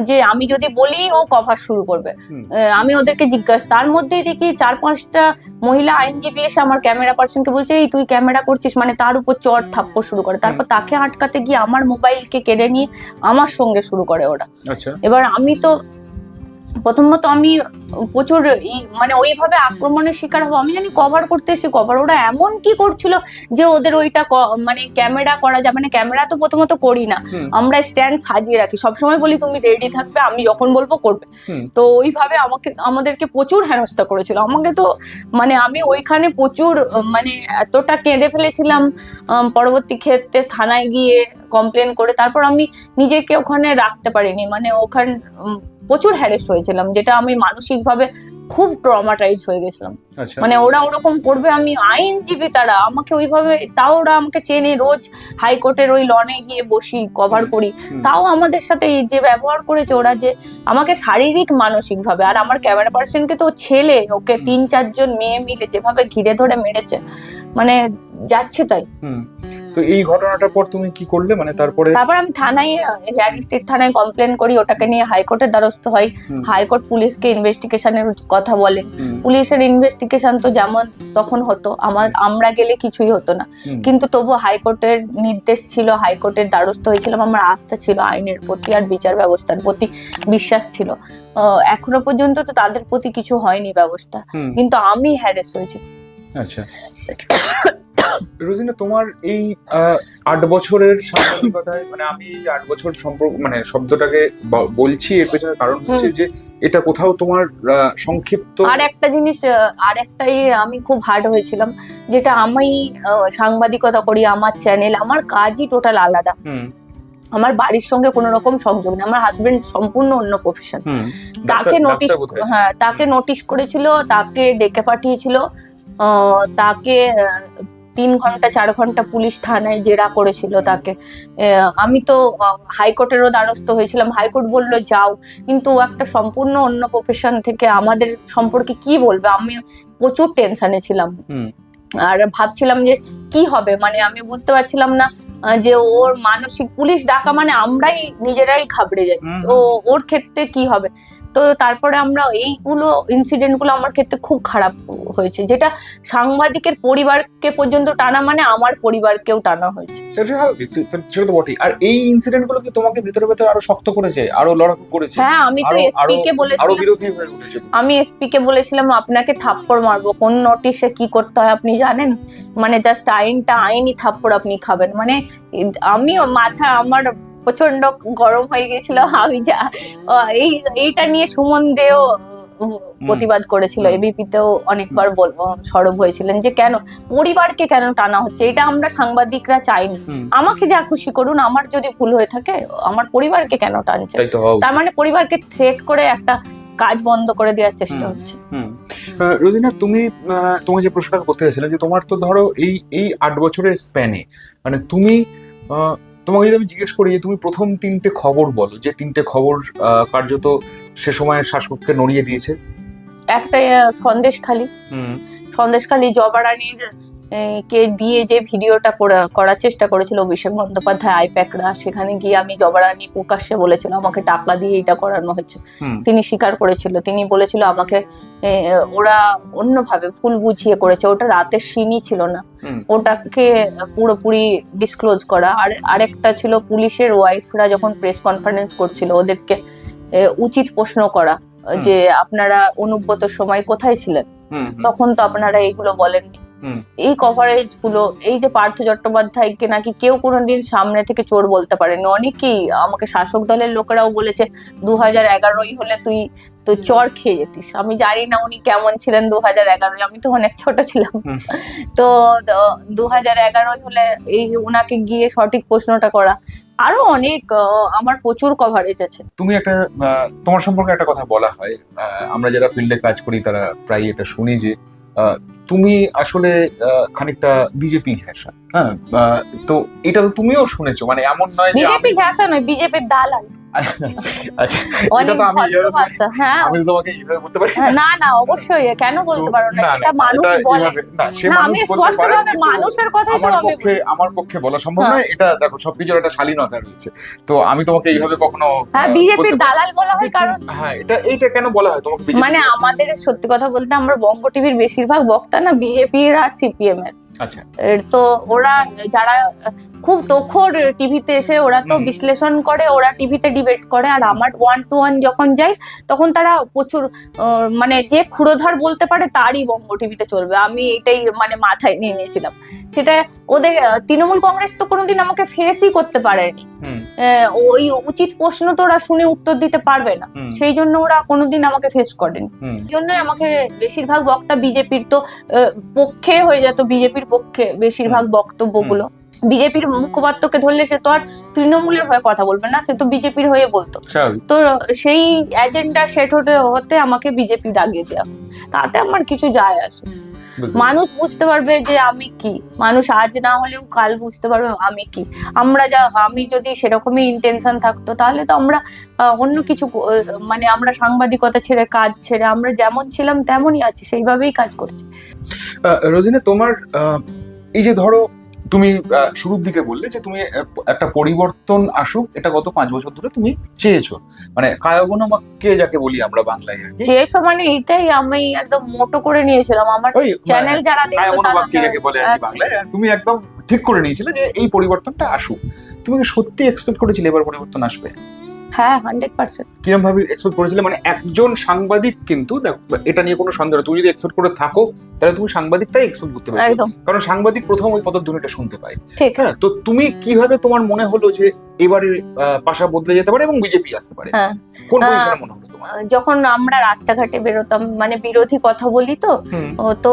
যে আমি যদি বলি ও কভার শুরু করবে। আমি ওদেরকে জিজ্ঞাসা, তার মধ্যেই দেখি 4-5টা মহিলা আইনজীবী এসে আমার ক্যামেরা পার্সনকে বলছে এই তুই ক্যামেরা করছিস, মানে তার উপর চড় থাপ্পড় শুরু করে, তারপর তাকে আটকাতে গিয়ে আমার মোবাইলকে কেড়ে নিয়ে আমার সঙ্গে শুরু করে ওরা। এবার আমি তো প্রথমত আমি প্রচুর মানে ওইভাবে আক্রমণের শিকার হবো, আমি জানি কভার করতে এসে কভার, ওরা এমন কি করছিল যে ওদের ওইটা মানে ক্যামেরা করা যাবে না। ক্যামেরা তো প্রথমত করি না, আমরা স্ট্যান্ড সাজিয়ে রাখি, সবসময় বলি তুমি রেডি থাকবে, আমি যখন বলবো করবে। তো ওইভাবে আমাদেরকে প্রচুর হেনস্থা করেছিল আমাকে, তো মানে আমি ওইখানে প্রচুর মানে এতটা কেঁদে ফেলেছিলাম, পরবর্তী ক্ষেত্রে থানায় গিয়ে কমপ্লেন করে তারপর আমি নিজেকে ওখানে রাখতে পারিনি, মানে ওখানে প্রচুর হ্যারেস্ট হয়েছিলাম, যেটা আমি মানসিকভাবে খুব ট্রমাটাইজ হয়ে গেছিলাম। মানে ওরা ওরকম করবে, আমি আইনজীবী, তারা আমাকে ওইভাবে, তাও ওরা আমাকে চেনে, রোজ হাইকোর্টের ওই লনে গিয়ে বসি কভার করি, তাও আমাদের সাথে এই যে ব্যবহার করেছে ওরা, যে আমাকে শারীরিক মানসিক ভাবে, আর আমার ক্যামেরা পার্সনকে তো ছেলে, ওকে 3-4 জন মেয়ে মিলে যেভাবে ঘিরে ধরে মেরেছে, মানে যাচ্ছে তাই। তো এই ঘটনাটার পর তুমি কি করলে, মানে তারপর আমি থানায় হেয়ার স্ট্রিট থানায় কমপ্লেন করি, ওটাকে নিয়ে হাইকোর্টের দ্বারস্থ হয়। হাইকোর্ট পুলিশকে ইনভেস্টিগেশনের কথা বলে, পুলিশের ইনভেস্টিগেশন তো যেমন তখন হতো, আমরা গেলে কিছুই হতো না, কিন্তু তবু হাইকোর্টের নির্দেশ ছিল, হাইকোর্টের দ্বারস্থ হয়েছিলাম, আমার আস্থা ছিল আইনের প্রতি আর বিচার ব্যবস্থার প্রতি বিশ্বাস ছিল। এখনো পর্যন্ত তো তাদের প্রতি কিছু হয়নি ব্যবস্থা, কিন্তু আমি হ্যারেস হয়েছি। আচ্ছা, রোজিনা, তোমার এই 8 বছরের সাংবাদিকতায়, মানে আমি এই 8 বছর সম্পর্ক মানে শব্দটাকে বলছি এর পেছনে কারণ হচ্ছে যে এটা কোথাও তোমার সংক্ষিপ্ত। আর একটা জিনিস, আর একটাই আমি খুব হার্ড হয়েছিলাম, যেটা আমি সাংবাদিকতা করি, আমার চ্যানেল, আমার কাজই টোটাল আলাদা। আমার বাড়ির সঙ্গে কোনো রকম সংযোগ নেই। আমার হাজবেন্ড সম্পূর্ণ অন্য প্রফেশন। তাকে নোটিশ, হ্যাঁ তাকে নোটিশ করেছিল, তাকে ডেকে পাঠিয়েছিল, তাকে 3 ঘন্টা 4 ঘন্টা পুলিশ থানায় জেরা করেছিল তাকে। আমি তো হাইকোর্টেরও দ্বারস্থ হয়েছিলাম, হাইকোর্ট বললো যাও, কিন্তু ও একটা সম্পূর্ণ অন্য প্রফেশন থেকে আমাদের সম্পর্কে কি বলবে। আমি প্রচুর টেনশনে ছিলাম আর ভাবছিলাম যে কি হবে, মানে আমি বুঝতে পারছিলাম না যে ওর মানসিক, পুলিশ ডাকা মানে আমরাই নিজেরাই ঘাবড়ে যাই, তো ওর ক্ষেত্রে কি হবে। তো তারপরে আমরা এইগুলো ইনসিডেন্ট গুলো আমার ক্ষেত্রে খুব খারাপ হয়েছে, যেটা সাংবাদিকের পরিবারকে পর্যন্ত টানা, মানে আমার পরিবারকেও টানা হয়েছে। সেটা তো বটেই। আর এই ইনসিডেন্ট গুলো কি তোমাকে ভিতরে ভিতরে আরো শক্ত করেছে, আরো লড়াকু করেছে? হ্যাঁ, আমি তো এসপি কে বলেছিলাম, আরো বিরোধী হয়ে উঠেছে। আমি এসপি কে বলেছিলাম আপনাকে থাপ্পড় মারবো, কোন নোটিশে কি করতে হয় আপনি জানেন, মানে জাস্ট আইনি থাপ্পড় আপনি খাবেন। মানে আমি মাথা আমার প্রচন্ড গরম হয়ে গেছিল। আমি যা এইটা নিয়ে সুমন দেও প্রতিবাদ করেছিল, এবিপিতেও অনেকবার সরব হয়েছিলেন যে কেন পরিবারকে কেন টানা হচ্ছে, এটা আমরা সাংবাদিকরা চাইনি। আমাকে যা খুশি করুন, আমার যদি ভুল হয়ে থাকে আমার পরিবারকে কেন টানছে, তার মানে পরিবারকে থ্রেট করে একটা কাজ বন্ধ করে দেওয়ার চেষ্টা হচ্ছে। রোজিনা, তুমি তোমার যে প্রশ্নটা করতে চাইছিলেন যে তোমার তো ধরো এই 8 বছরের স্প্যানে, মানে তুমি তোমাকে যদি আমি জিজ্ঞেস করি যে তুমি প্রথম 3টে খবর বলো, যে 3টে খবর কার্যত সে সময় শাসককে নড়িয়ে দিয়েছে। একটা সন্দেশখালী জবা রানীর কে দিয়ে যে ভিডিওটা করার চেষ্টা করেছিল অভিষেক বন্দ্যোপাধ্যায়, আইপ্যাকরা, সেখানে গিয়ে আমি জবা রানী প্রকাশ্যে বলেছিল আমাকে টাকা দিয়ে এটা করানো হয়েছে। তিনি স্বীকার করেছিল, তিনি বলেছিল আমাকে ওরা অন্যভাবে ভুল বুঝিয়ে করেছে, ওটা রাতের সিনই ছিল না, ওটাকে পুরোপুরি ডিসক্লোজ করা। আর আরেকটা ছিল পুলিশের ওয়াইফরা যখন প্রেস কনফারেন্স করছিল ওদেরকে উচিত প্রশ্ন করা, যে আপনারা অনুব্রত সময় কোথায় ছিলেন, তখন তো আপনারা এইগুলো বলেননি। এই কভারেজ গুলো, এই যে পার্থ চট্টোপাধ্যায়কে নাকি কেউ কোনোদিন সামনে থেকে চোর বলতে পারেনি, অনেকেই আমাকে শাসক দলের লোকেরাও বলেছে 2011 হলে তুই তো চর খেয়ে যেতিস। আমি জানি না উনি কেমন ছিলেন 2011, আমি তো অনেক ছোট ছিলাম। তো 2011 হলে এই ওনাকে গিয়ে সঠিক প্রশ্নটা করা, আরো অনেক আমার প্রচুর কভারেজ আছে। তুমি একটা তোমার সম্পর্কে একটা কথা বলা হয়, আমরা যারা ফিল্ডে কাজ করি তারা প্রায় এটা শুনি যে তুমি আসলে খানিকটা বিজেপি ঘেঁষা। হ্যাঁ, তো এটা তো তুমিও শুনেছো, মানে এমন নয় যে বিজেপি ঘেঁষা নয়, বিজেপির দালাল। আচ্ছা, এটা তো আমি তোমাকে এইভাবে বলতে পারি না? না, অবশ্যই, কেন বলতে পারো না, সেটা মানুষ বলে না, আমি স্পষ্টভাবে মানুষের কথাই তো আমার পক্ষে বলা সম্ভব নয়। এটা দেখো, সবকিছুর একটা শালীনতা রয়েছে, তো আমি তোমাকে এইভাবে কখনো বিজেপির দালাল বলা হয়। কারণ এইটা কেন বলা হয় তোমাকে? মানে আমাদের সত্যি কথা বলতে, আমরা বঙ্গ টিভির বেশিরভাগ বক্তা না বিজেপির আর সিপিএম এর। আচ্ছা, তো ওরা যারা খুব তোখর টিভিতে এসে ওরা তো বিশ্লেষণ করে, ওরা টিভিতে ডিবেট করে, আর আমার 1-to-1 যখন যাই তখন তারা প্রচুর মানে যে ক্ষুরোধর বলতে পারে তারই বঙ্গ টিভিতে চলবে। আমি এটাই মানে মাথায় নিয়ে নিয়েছিলাম। সেটা ওদের তৃণমূল কংগ্রেস তো কোনোদিন আমাকে ফেসই করতে পারেনি, ওই উচিত প্রশ্ন তো ওরা শুনে উত্তর দিতে পারবে না, সেই জন্য ওরা কোনোদিন আমাকে ফেস করেনি। এই জন্যই আমাকে বেশিরভাগ বক্তা বিজেপির তো পক্ষে হয়ে যেত, বিজেপির পক্ষে বেশিরভাগ বক্তব্যগুলো। বিজেপির মুখপাত্রকে ধরলে সে তো আর তৃণমূলের হয়ে কথা বলবে না, সে তো বিজেপির হয়ে বলতো। তো সেই এজেন্ডা সেট হতে আমাকে বিজেপি দাগিয়ে দেওয়া, তাতে আমার কিছু যায় আসে। মানুষ বুঝতে পারবে যে আমি কি, মানুষ আজ না হলেও কাল বুঝতে পারবে আমি কি। আমি যদি সেরকমই ইন্টেনশন থাকতো তাহলে তো আমরা অন্য কিছু, মানে আমরা সাংবাদিকতা ছেড়ে, কাজ ছেড়ে আমরা যেমন ছিলাম তেমনই আছি, সেইভাবেই কাজ করছি। রোজিনা, তোমার এই যে ধরো তুমি শুরুর দিকে বললে যে তুমি একটা পরিবর্তন আসুক, এটা গত 5 বছর ধরে তুমি চেয়েছো, মানে কায়মনোবাক্যে যাকে বলি আমরা বাংলায় আর কি। চেয়েছো মানে এইটাই আমি একদম মোটো করে নিয়েছিলাম। আমার চ্যানেল যারা দেখতো কায়মনোবাক্যে যাকে বলে আর কি বাংলায়, তুমি একদম ঠিক করে নিয়েছিলে যে এই পরিবর্তনটা আসুক। তুমি কি সত্যি এক্সপেক্ট করেছিলে এবার পরিবর্তন আসবে? হ্যাঁ 100%। কিরকম ভাবে এক্সপেক্ট করেছিলে? মানে একজন সাংবাদিক কিন্তু দেখো, এটা নিয়ে কোনো সন্দেহ নেই, তুমি যদি এক্সপেক্ট করে থাকো তাহলে তুমি সাংবাদিকটাই এক্সপেক্ট করতে পারছো, একদম কারণ সাংবাদিক প্রথম ওই পদধ্বনিটা শুনতে পায়। ঠিক। হ্যাঁ, তো তুমি কিভাবে, তোমার মনে হলো যে এবারে পাশা বদলে যেতে পারে এবং বিজেপি আসতে পারে? হ্যাঁ, কোন পজিশনে মনে হলো তোমার? যখন আমরা রাস্তাঘাটে বেরোতাম, মানে বিরোধী কথা বলি তো, তো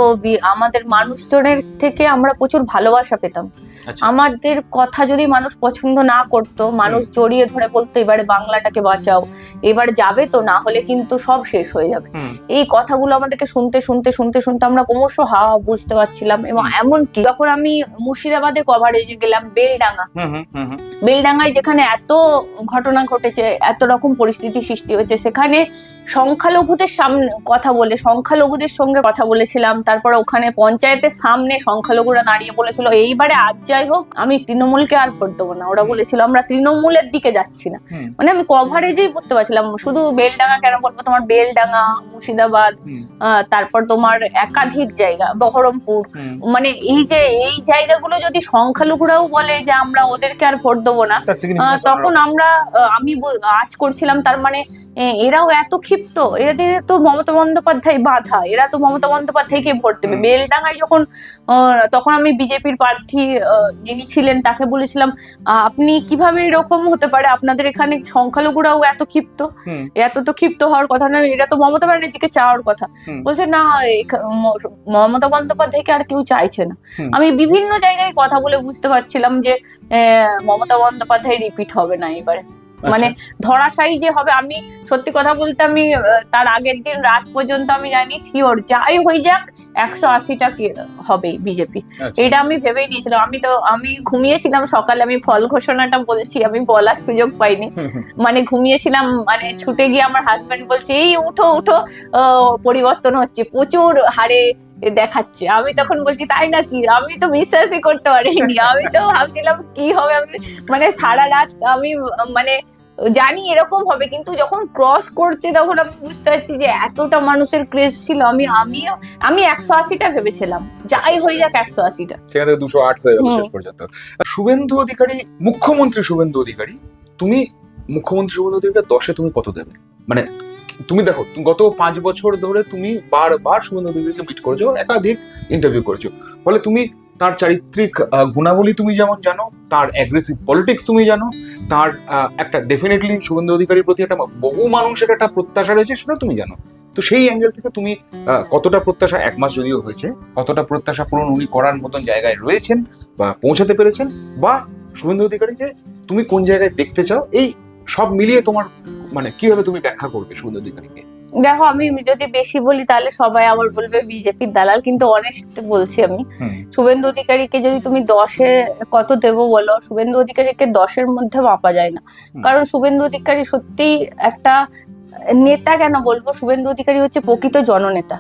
আমাদের মানুষজনের থেকে আমরা প্রচুর ভালোবাসা পেতাম। আচ্ছা। আমাদের কথা যদি মানুষ পছন্দ না করতো, মানুষ জড়িয়ে ধরে বলতো এবারে বাংলাটাকে বাঁচাও, এবার যাবে তো, না হলে কিন্তু সব শেষ হয়ে যাবে। এই কথাগুলো আমাদেরকে শুনতে শুনতে শুনতে শুনতে আমরা ক্রমশ হাওয়া বুঝতে পারছিলাম। এবং এমনকি যখন আমি মুর্শিদাবাদে কভারেজে গেলাম, বেলডাঙ্গায় যেখানে এত ঘটনা ঘটেছে, এত রকম পরিস্থিতি সৃষ্টি হয়েছে, সেখানে সংখ্যালঘুদের সামনে কথা বলে, সংখ্যালঘুদের সঙ্গে কথা বলেছিলাম। তারপরে ওখানে পঞ্চায়েতের সামনে সংখ্যালঘুরা দাঁড়িয়ে বলেছিল এইবারে আজ যাই হোক আমি তৃণমূলকে আর ভোট দেবো না। ওরা বলেছিল আমরা তৃণমূলের দিকে যাচ্ছি না। মানে আমি কভারেজেই বুঝতে পারছিলাম, শুধু বেলডাঙ্গা কেন বলবো, তোমার বেলডাঙ্গা, মুর্শিদাবাদ, তারপর তোমার একাধিক জায়গা, বহরমপুর, মানে এই জায়গাগুলো যদি সংখ্যালঘুরাও বলে যে আমরা ওদেরকে আর ভোট দেবো না, তখন আমি আজ করছিলাম তার মানে এরাও এত ক্ষিপ্ত, এরা তো মমতা বন্দ্যোপাধ্যায় বাধা, এরা তো মমতা বন্দ্যোপাধ্যায়কে ভোট দেবে। বেলডাঙ্গায় তখন আমি বিজেপির প্রার্থী যিনি ছিলেন তাকে বলেছিলাম আপনি কিভাবে এরকম হতে পারে, আপনাদের এখানে সংখ্যালঘুরাও এত ক্ষিপ্ত, এত তো ক্ষিপ্ত হওয়ার কথা নয়, এরা তো মমতা ব্যানার্জিকে চাওয়ার কথা। বলছে না, মমতা বন্দ্যোপাধ্যায়কে আর কেউ চাইছে না। আমি বিভিন্ন জায়গায় কথা বলে বুঝতে পারছিলাম যে মমতা বন্দ্যোপাধ্যায় রিপিট হবে না এবারে, মানে ধরাশায়ী যে হবে। আমি সত্যি কথা বলতে আমি তার আগের দিন রাত পর্যন্ত আমি জানি শিওর যাই হয়ে যাক 180টা হবে বিজেপি, এটা আমি ভেবেই নিয়েছিলাম। আমি ঘুমিয়েছিলাম, সকালে আমি ফল ঘোষণাটা বলছি, আমি বলার সুযোগ পাইনি, মানে ঘুমিয়েছিলাম, মানে ছুটে গিয়ে আমার হাজবেন্ড বলছে এই উঠো উঠো, পরিবর্তন হচ্ছে, প্রচুর হারে দেখাচ্ছে। আমি তখন বলছি তাই নাকি, আমি তো বিশ্বাসই করতে পারিনি। আমি তো ভাবছিলাম কি হবে, আমি মানে সারা রাত আমি মানে জানি এরকম হবে, কিন্তু যখন ক্রস করছে তখন আমি বুঝতে পারছি যে এতটা মানুষের ক্রেজ ছিল। আমি 180টা ভেবেছিলাম, যাই হয়ে যাক 180টা, সেখান থেকে 208 হয়ে গেল শেষ পর্যন্ত। শুভেন্দু অধিকারী, মুখ্যমন্ত্রী শুভেন্দু অধিকারী, তুমি মুখ্যমন্ত্রী শুভেন্দু অধিকারী 10-এ তুমি কত দেবে? মানে তুমি দেখো, গত 5 বছর ধরে তুমি বারবার শুভেন্দু অধিকারীকে মিট করেছো, একাধিক ইন্টারভিউ করেছো, ফলে তুমি তার চারিত্রিক গুণাবলী তুমি যেমন জানো, তার অ্যাগ্রেসিভ পলিটিক্স তুমি জানো, তার একটা ডেফিনেটলি শুভেন্দু অধিকারীর প্রতি একটা বহু মানুষের একটা প্রত্যাশা রয়েছে, সেটা তুমি জানো। তো সেই অ্যাঙ্গেল থেকে তুমি কতটা প্রত্যাশা, 1 মাস যদিও হয়েছে, কতটা প্রত্যাশা পূরণ উনি করার মতন জায়গায় রয়েছেন বা পৌঁছাতে পেরেছেন, বা শুভেন্দু অধিকারীকে তুমি কোন জায়গায় দেখতে চাও, এই সব মিলিয়ে তোমার মানে কিভাবে তুমি ব্যাখ্যা করবে শুভেন্দু অধিকারীকে? দেখো, আমি যদি বেশি বলি তাহলে সবাই আবার বলবে বিজেপির দালাল, কিন্তু অনেস্ট বলছি আমি। শুভেন্দু অধিকারীকে যদি তুমি 10-এ কত দেবো বলো, শুভেন্দু অধিকারীকে 10-এর মধ্যে মাপা যায় না। কারণ শুভেন্দু অধিকারী সত্যি একটা নেতা, কেন বলবো, শুভেন্দু অধিকারী হচ্ছে প্রকৃত জননেতা।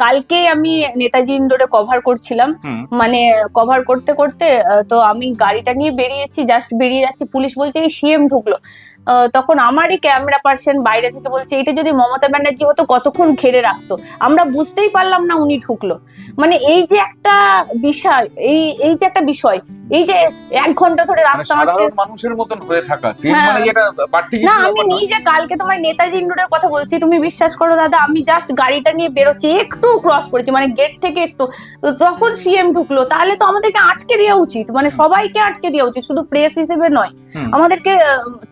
কালকে আমি নেতাজি ইন্ডোরে কভার করছিলাম, মানে কভার করতে করতে তো আমি গাড়িটা নিয়ে বেরিয়েছি, জাস্ট বেরিয়ে যাচ্ছি, পুলিশ বলছে এই সিএম ঢুকলো। তখন আমারই ক্যামেরা পার্সন বাইরে থেকে বলছে এটা যদি মমতা ব্যানার্জি হতো কতক্ষণ ঘেরে রাখতো, আমরা বুঝতেই পারলাম না উনি ঢুকলো। মানে এই যে একটা বিষয়, এই যে একটা বিষয়, এই যে 1 ঘন্টা ধরে রাস্তা মানুষের মতন হয়ে থাকা, মানে এটা বাড়তি কিছু না। আমি নিজে কালকে তোমার নেতাজি ইন্ডোরের কথা বলছি, তুমি বিশ্বাস করো দাদা, আমি জাস্ট গাড়িটা নিয়ে বেরোচ্ছি, একটু ক্রস করেছি, মানে গেট থেকে একটু, তখন সিএম ঢুকলো। তাহলে তো আমাদেরকে আটকে দেওয়া উচিত, মানে সবাইকে আটকে দেওয়া উচিত, শুধু প্রেস হিসেবে নয় আমাদেরকে।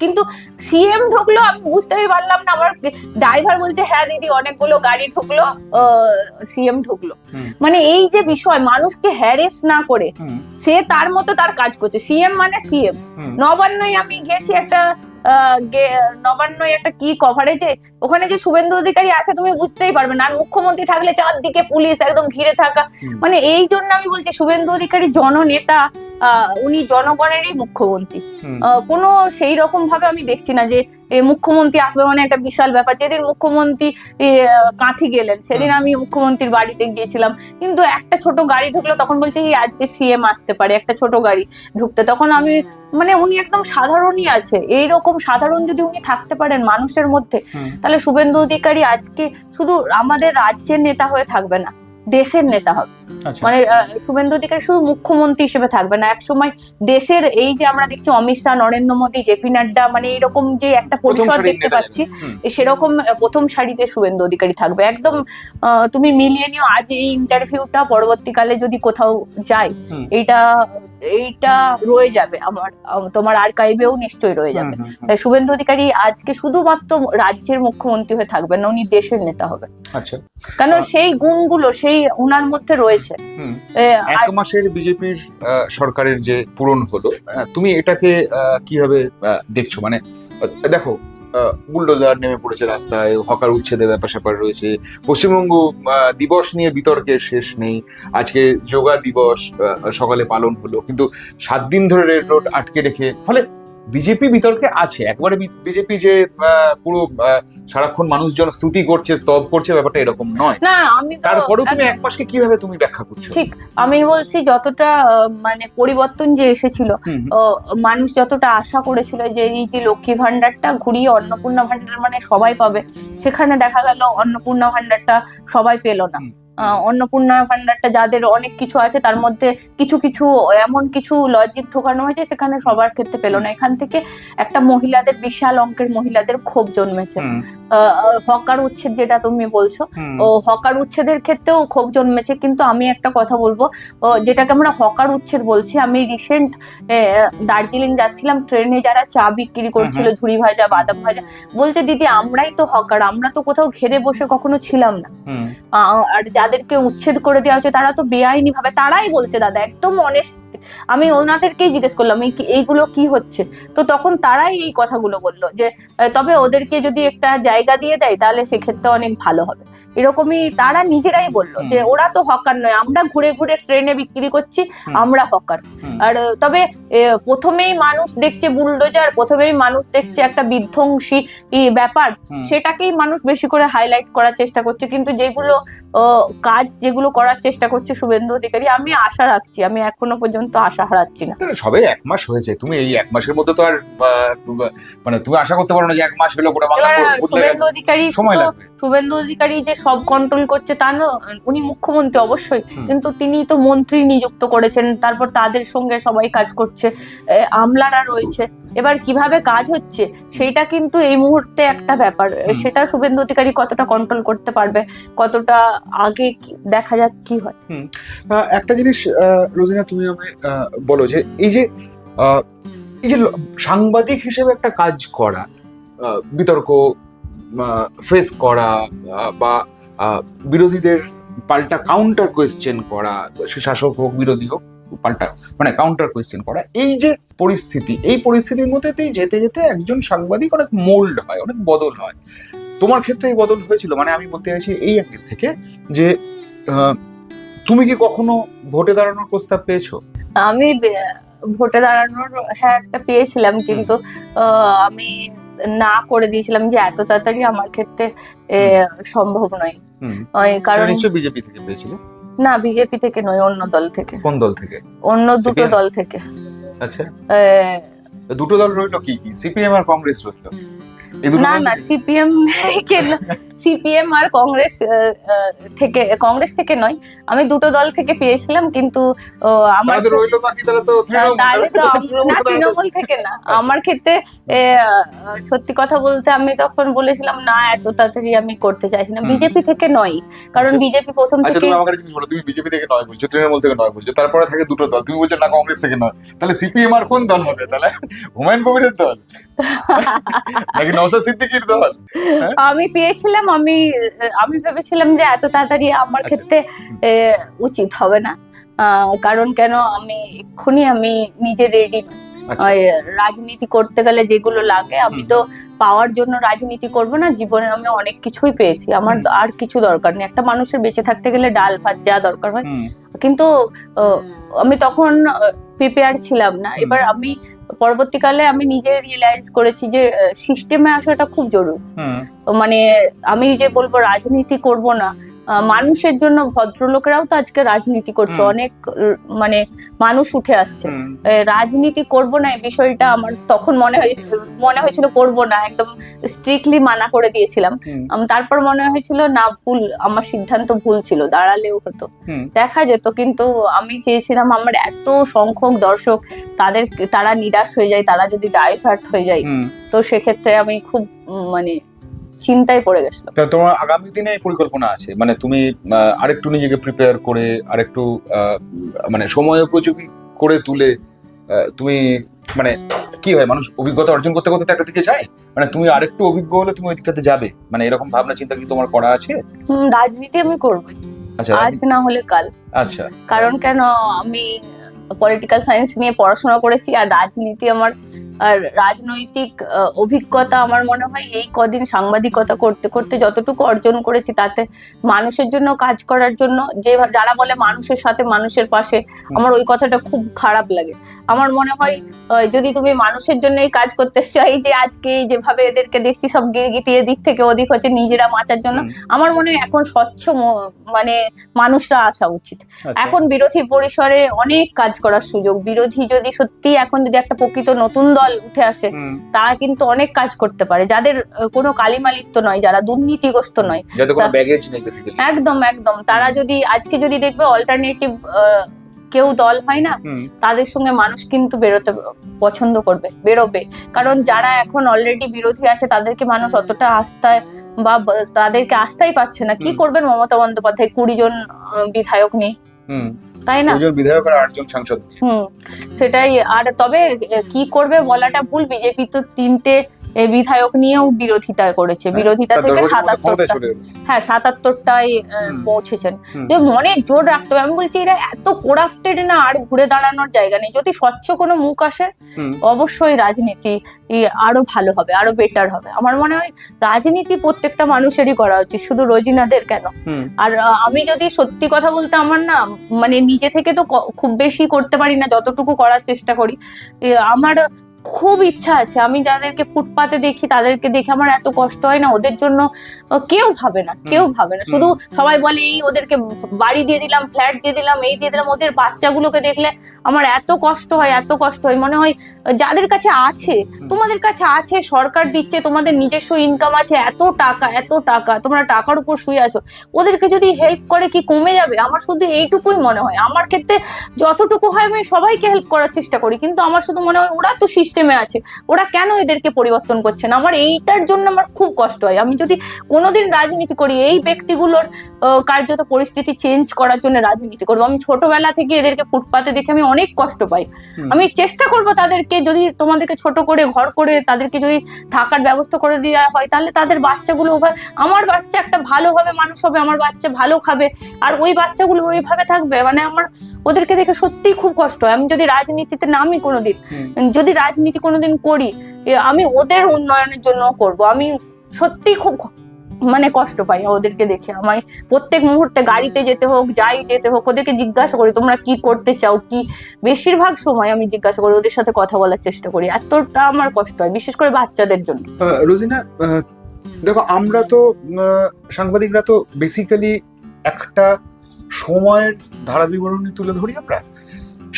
কিন্তু সিএম ঢুকলো, আমি বুঝতেই পারলাম না। আমার ড্রাইভার বলছে হ্যাঁ দিদি অনেকগুলো গাড়ি ঢুকলো, সিএম ঢুকলো। মানে এই যে বিষয়, মানুষকে হ্যারেস না করে সে তার মতো তার কাজ করছে। সিএম মানে সিএম। নবান্নই আমি গেছি, একটা নবান্নই একটা কি কভারেজে, ওখানে যে শুভেন্দু অধিকারী আছে তুমি বুঝতেই পারবে না। আর মুখ্যমন্ত্রী থাকলে চারদিকে পুলিশ একদম ঘিরে থাকা, মানে এই জন্য আমি বলছি শুভেন্দু অধিকারী জননেতা, উনি জনগণেরই মুখ্যমন্ত্রী। কোনো সেই রকম ভাবে আমি দেখছি না যে মুখ্যমন্ত্রী আসবে মানে একটা বিশাল ব্যাপার। যেদিন মুখ্যমন্ত্রী কাঁথি গেলেন সেদিন আমি মুখ্যমন্ত্রীর বাড়িতে গিয়েছিলাম, কিন্তু একটা ছোট গাড়ি ঢুকলো, তখন বলছে এই আজকে সিএম আসতে পারে, একটা ছোট গাড়ি ঢুকতে। তখন আমি মানে উনি একদম সাধারণই আছে, এইরকম সাধারণ যদি উনি থাকতে পারেন মানুষের মধ্যে, তাহলে শুভেন্দু অধিকারী আজকে শুধু আমাদের রাজ্যের নেতা হয়ে থাকবে না, দেশের নেতা হবে। আচ্ছা। মানে শুভেন্দু অধিকারী শুধু মুখ্যমন্ত্রী হিসেবে থাকবে না, একসময় দেশের এই যে আমরা দেখছি অমিত শাহ, নরেন্দ্র মোদী, জেপি নাড্ডা, মানে এরকম যে একটা প্রথম পরিসর সারির দেখতে নেতা পাচ্ছি, যাবে। হুম। সেরকম প্রথম সারিতে শুভেন্দু অধিকারী থাকবে একদম। তুমি মিলিয়ে নিও, আজ এই ইন্টারভিউটা পরবর্তীকালে যদি কোথাও যায়, হুম। এইটা এইটা রয়ে যাবে তোমার আর্কাইভেও নিশ্চয়ই রয়ে যাবে। হুম, হুম, হুম। তাই শুভেন্দু অধিকারী আজকে শুধুমাত্র রাজ্যের মুখ্যমন্ত্রী হয়ে থাকবেন না, উনি দেশের নেতা হবে, আচ্ছা। কারণ সেই গুণগুলো সেই উনার মধ্যে রয়েছে। হুম। এক মাসের বিজেপির সরকারের যে পূরণ হলো, তুমি এটাকে কিভাবে দেখছো? মানে দেখো, বুলডোজার নেমে পড়েছে রাস্তায়, হকার উচ্ছেদের ব্যাপার স্যাপার রয়েছে, পশ্চিমবঙ্গ দিবস নিয়ে বিতর্কের শেষ নেই। আজকে যোগা দিবস সকালে পালন হলো, কিন্তু 7 দিন ধরে রেড রোড আটকে রেখে, ফলে বিজেপি বিতর্কে আছে একবারে। বিজেপি যে পুরো সারাক্ষণ মানুষজন স্তুতি করছে, স্তব করছে, ব্যাপারটা এরকম নয়। না, আমি তারপরেও তুমি এক মাসকে কিভাবে তুমি ব্যাখ্যা করছো? ঠিক, আমি বলছি যতটা মানে পরিবর্তন যে এসেছিল, মানুষ যতটা আশা করেছিল যে এই যে লক্ষ্মী ভান্ডারটা ঘুরিয়ে অন্নপূর্ণা ভান্ডার মানে সবাই পাবে, সেখানে দেখা গেল অন্নপূর্ণা ভান্ডারটা সবাই পেল না। অন্নপূর্ণা ভান্ডারটা যাদের অনেক কিছু আছে তার মধ্যে কিছু কিছু এমন কিছু লজিক ঢোকানো হয়েছে, সেখানে সবার ক্ষেত্রে পেল না। এখান থেকে একটা মহিলাদের, বিশাল অঙ্কের মহিলাদের ক্ষোভ জন্মেছে। হকার উচ্ছেদ যেটা তুমি বলছো, ও হকার উচ্ছেদের ক্ষেত্রেও ক্ষোভ জন্মেছে। কিন্তু আমি একটা কথা বলবো, যেটাকে আমরা হকার উচ্ছেদ বলছি, আমি রিসেন্ট দার্জিলিং যাচ্ছিলাম, ট্রেনে যারা চা বিক্রি করছিল, ঝুড়ি ভাজা, বাদাম ভাজা, বলছে দিদি আমরাই তো হকার, আমরা তো কোথাও ঘেরে বসে কখনো ছিলাম না। আর যাদেরকে উচ্ছেদ করে দেওয়া হচ্ছে তারা তো বেআইনি ভাবে, তারাই বলছে দাদা, একদম অনেস্ট। আমি ওনাদেরকেই জিজ্ঞেস করলাম এইগুলো কি হচ্ছে, তো তখন তারাই এই কথাগুলো বললো যে তবে ওদেরকে যদি একটা জায়গা দিয়ে দেয় তাহলে সেক্ষেত্রে অনেক ভালো হবে। এরকমই তারা নিজেরাই বললো যে ওরা তো হকার নয়, আমরা ঘুরে ঘুরে ট্রেনে বিক্রি করছি, আমরা হকার। আর তবে প্রথমেই মানুষ দেখছে বুলডোজার, প্রথমেই মানুষ দেখছে একটা বিধ্বংসী ব্যাপার, সেটাকেই মানুষ বেশি করে হাইলাইট করার চেষ্টা করছে। কিন্তু যেগুলো কাজ যেগুলো করার চেষ্টা করছে শুভেন্দু অধিকারী, আমি আশা রাখছি, আমি এখনো পর্যন্ত আশা হারাচ্ছি না। সবে 1 মাস হয়েছে, তুমি এই 1 মাসের মধ্যে তো আর মানে তুমি আশা করতে পারো না যে 1 মাস হলো গোটা বাংলা শুভেন্দু অধিকারী সময় লাগবে। শুভেন্দু অধিকারী যে সব কন্ট্রোল করছে তা না, উনি মুখ্যমন্ত্রী অবশ্যই, কিন্তু তিনি তো মন্ত্রী নিযুক্ত করেছেন, তারপর তাদের সঙ্গে সবাই কাজ করছে, আমলারা রয়েছে। এবার কিভাবে কাজ হচ্ছে সেটা কিন্তু এই মুহূর্তে একটা ব্যাপার, সেটা শুভেন্দু অধিকারী কতটা কন্ট্রোল করতে পারবে, কতটা আগে দেখা যাক কি হয়। একটা জিনিস রোজিনা, তুমি আমায় বলো যে এই যে সাংবাদিক হিসেবে একটা কাজ করা, বিতর্ক ফেস করা, বা বিরোধীদের পাল্টা কাউন্টার কোয়েশ্চেন করা, সে শাসক হোক বিরোধী হোক, পাল্টা মানে কাউন্টার কোয়েশ্চেন করা, এই যে পরিস্থিতি, এই পরিস্থিতির মধ্যেই যেতে যেতে একজন সাংবাদিক অনেক মোল্ড হয়, অনেক বদল হয়। তোমার ক্ষেত্রে এই বদল হয়েছিল? মানে আমি বলতে চাইছি এই অ্যাঙ্গেল থেকে যে তুমি কি কখনো ভোটে দাঁড়ানোর প্রস্তাব পেয়েছো? আমি ভোটে দাঁড়ানোর একটা পেয়েছিলাম, কিন্তু আমি না করে দিয়েছিলাম যে এত তাড়াতাড়ি আমার ক্ষেত্রে সম্ভব নয়। কারণ নিশ্চয়ই বিজেপি থেকে পেয়েছিলে? না, বিজেপি থেকে নয়, অন্য দল থেকে। কোন দল থেকে? অন্য দুটো দল থেকে। আচ্ছা, দুটো দল রইলো কি কি? সিপিএম আর কংগ্রেস রইলো? না না, সিপিএম আর কংগ্রেস থেকে নয়, আমি দুটো দল থেকে পেয়েছিলাম, কিন্তু আমার তৃণমূল থেকে না। আমার ক্ষেত্রে সত্যি কথা বলতে আমি তখন বলেছিলাম না, এত তাড়াতাড়ি আমি করতে চাইছি না, বিজেপি থেকে নয়, কারণ বিজেপি প্রথম থেকে। তুমি আমাকে জিনিস বলো, তুমি বিজেপি থেকে নয় বলছো, তৃণমূল থেকে নয় বলছো, তারপরে থাকে দুটো দল, তুমি বলছো না কংগ্রেস থেকে নয়, তাহলে সিপিএম আর কোন দল হবে? তাহলে হুমায়ুন কবিরের দল নাকি নওশাদ সিদ্দিকীর দল? আমি পেয়েছিলাম, আমি ভেবেছিলাম যে এত তাড়াতাড়ি আমার ক্ষেত্রে উচিত হবে না, কারণ কেন আমি এক্ষুনি আমি নিজে রেডি। রাজনীতি করতে গেলে যেগুলো লাগে, আমি তো পাওয়ার জন্য রাজনীতি করব না, জীবনে আমি অনেক কিছুই পেয়েছি, আমার আর কিছু দরকার নেই। একটা মানুষের বেঁচে থাকতে গেলে ডাল ভাত যা দরকার হয়, কিন্তু আমি তখন প্রিপেয়ার ছিলাম না। এবার আমি পরবর্তীকালে আমি নিজে রিয়েলাইজ করেছি যে সিস্টেমে আসাটা খুব জরুরি। মানে আমি যে বলবো রাজনীতি করব না, মানুষের জন্য ভদ্রলোকেরাও তো আজকে রাজনীতি করছে, অনেক মানে মানুষ উঠে আসছে। রাজনীতি করব না এই বিষয়টা আমার তখন মনে হয়েছিল করব না, একদম স্ট্রিক্টলি মানা করে দিয়েছিলাম। তারপর মনে হয়েছিল না, ভুল, আমার সিদ্ধান্ত ভুল ছিল, দাঁড়ালেও হতো, দেখা যেত। কিন্তু আমি চেয়েছিলাম আমার এত সংখ্যক দর্শক তারা নিরাশ হয়ে যায়, তারা যদি ডাইভার্ট হয়ে যায়, তো সেক্ষেত্রে আমি খুব মানে চিন্তায় পড়ে গেছিলাম। তোমার আগামী দিনে পরিকল্পনা আছে, মানে তুমি আরেকটু নিজেকে প্রিপেয়ার করে আরেকটু মানে সময় উপযোগী করে তুলে তুমি মানে কি হয়, মানুষ অভিজ্ঞতা অর্জন করতে করতে একটা দিকে যায়, মানে তুমি আরেকটু অভিজ্ঞ হলে তুমি ওই দিকটাতে যাবে, মানে এরকম ভাবনা চিন্তা কি তোমার করা আছে? রাজনীতি আমি করবো, আচ্ছা, আজ না হলে কাল। আচ্ছা, কারণ কেন, আমি পলিটিক্যাল সায়েন্স নিয়ে পড়াশোনা করেছি, আর রাজনীতি আমার আর রাজনৈতিক অভিজ্ঞতা আমার মনে হয় এই কদিন সাংবাদিকতা করতে করতে যতটুকু অর্জন করেছি, তাতে মানুষের জন্য কাজ করার জন্য, যারা বলে মানুষের সাথে মানুষের পাশে, আমার ওই কথাটা খুব খারাপ লাগে। আমার মনে হয় যদি তুমি মানুষের জন্যই কাজ করতে চাই, যে আজকে যেভাবে এদেরকে দেখছি সব গিরগিটিয়ে দিক থেকে ওদিক হচ্ছে নিজেরা বাঁচার জন্য, আমার মনে হয় এখন স্বচ্ছ মানে মানুষরা আসা উচিত। এখন বিরোধী পরিসরে অনেক কাজ করার সুযোগ, বিরোধী যদি সত্যি এখন যদি একটা প্রকৃত নতুন দল উঠে আসে, তারা কিন্তু অনেক কাজ করতে পারে, যাদের কোনো কালিমালিপ্ত নয়, যারা দুর্নীতিগ্রস্ত নয়, একদম একদম। তারা যদি আজকে যদি দেখবে অল্টারনেটিভ কেউ দল হয় না, তাদের সঙ্গে মানুষ কিন্তু বেরোতে পছন্দ করবে, বেরোবে। কারণ যারা এখন অলরেডি বিরোধী আছে তাদেরকে মানুষ অতটা আস্থায় বা তাদেরকে আস্থাই পাচ্ছে না। কি করবেন মমতা বন্দ্যোপাধ্যায় 20 জন বিধায়ক নেই, তাই না? 2 জন বিধায়ক আর 8 জন সাংসদ। সেটাই। আর তবে কি করবে বলাটা ভুল, বিজেপি তো 3টে বিধায়ক নিয়েও বিরোধিতা করেছে, বিরোধিতা থেকে 77টা, হ্যাঁ 77টাই পৌঁছেছেন। মনে জোর রাখতে হবে। আমি বলছি এরা এত করাপ্টেড না, আর ঘুরে দাঁড়ানোর জায়গা নেই। যদি স্বচ্ছ কোনো মুখ আসে, অবশ্যই রাজনীতি আরো ভালো হবে, আরো বেটার হবে। আমার মনে হয় রাজনীতি প্রত্যেকটা মানুষেরই করা উচিত, শুধু রোজিনাদের কেন। আর আমি যদি সত্যি কথা বলতে, আমার না মানে নিজে থেকে তো খুব বেশি করতে পারি না, যতটুকু করার চেষ্টা করি। আমার খুব ইচ্ছা আছে, আমি যাদেরকে ফুটপাতে দেখি তাদেরকে দেখে আমার এত কষ্ট হয় না, ওদের জন্য কেউ ভাবে না, কেউ ভাবে না। শুধু সবাই বলে এই ওদেরকে বাড়ি দিয়ে দিলাম, ফ্ল্যাট দিয়ে দিলাম, এই দিয়ে দিলাম। ওদের বাচ্চাগুলোকে দেখলে আমার এত কষ্ট হয়, এত কষ্ট হয়। মনে হয় যাদের কাছে আছে, তোমাদের কাছে আছে, সরকার দিচ্ছে, তোমাদের নিজস্ব ইনকাম আছে, এত টাকা, তোমরা টাকার উপর শুয়ে আছো, ওদেরকে যদি হেল্প করে কি কমে যাবে? আমার শুধু এইটুকুই মনে হয়। আমার ক্ষেত্রে যতটুকু হয় আমি সবাইকে হেল্প করার চেষ্টা করি, কিন্তু আমার শুধু মনে হয় ওরা তো সিস্টেমে আছে, ওরা কেন এদেরকে পরিবর্তন করছে না? আমার এইটার জন্য আমার খুব কষ্ট হয়। আমি যদি কোনোদিন রাজনীতি করি, এই ব্যক্তিগুলোর কার্যত পরিস্থিতি চেঞ্জ করার জন্য রাজনীতি করবো। আমি ছোটবেলা থেকে এদেরকে ফুটপাতে দেখে আমি অনেক কষ্ট পাই। আমি চেষ্টা করব তাদেরকে, যদি তোমাদেরকে ছোট করে ঘর করে তাদেরকে যদি থাকার ব্যবস্থা করে দেওয়া হয়, তাহলে তাদের বাচ্চাগুলো, আমার বাচ্চা একটা ভালোভাবে মানুষ হবে, আমার বাচ্চা ভালো খাবে, আর ওই বাচ্চাগুলো ওইভাবে থাকবে। মানে আমার ওদেরকে দেখে সত্যিই খুব কষ্ট হয়। আমি যদি রাজনীতিতে নামি কোনোদিন, যদি রাজনীতি কোনোদিন করি, আমি ওদের উন্নয়নের জন্য করব। আমি সত্যিই খুব মানে কষ্ট পাই ওদেরকে দেখে। আমার প্রত্যেক মুহূর্তে গাড়িতে যেতে হোক, যাই যেতে হোক, ওদেরকে জিজ্ঞাসা করি তোমরা কি করতে চাও, কি বেশিরভাগ সময় আমি জিজ্ঞাসা করি, ওদের সাথে কথা বলার চেষ্টা করি। এতটা আমার কষ্ট হয়, বিশেষ করে বাচ্চাদের জন্য। রোজিনা, দেখো আমরা তো সাংবাদিকরা তো বেসিক্যালি একটা সময়ের ধারা বিবরণী তুলে ধরি আমরা।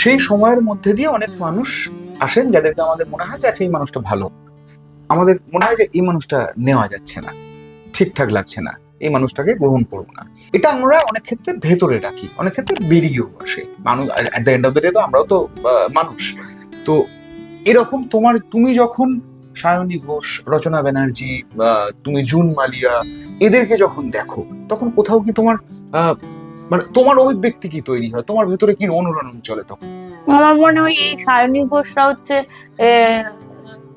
সেই সময়ের মধ্যে দিয়ে অনেক মানুষ আসেন যাদেরকে আমাদের মনে হয় যে আচ্ছা এই মানুষটা ভালো, আমাদের মনে হয় যে এই মানুষটা নেওয়া যাচ্ছে না, ঠিকঠাক লাগছে না, এই মানুষটাকে গ্রহণ করবো না। এটা আমরা অনেক ক্ষেত্রে ভেতরে রাখি, অনেক ক্ষেত্রে বেরিয়েও আসে। মানুষ at the end of the day তো আমরাও তো মানুষ। তো এরকম তুমি যখন সায়নী ঘোষ, রচনা ব্যানার্জি, তুমি জুন মালিয়া, এদেরকে যখন দেখো, তখন কোথাও কি তোমার মানে তোমার অভিব্যক্তি কি তৈরি হয়, তোমার ভেতরে কি অনুরণন চলে তখন? আমার মনে হয় এই সায়নী ঘোষরা হচ্ছে,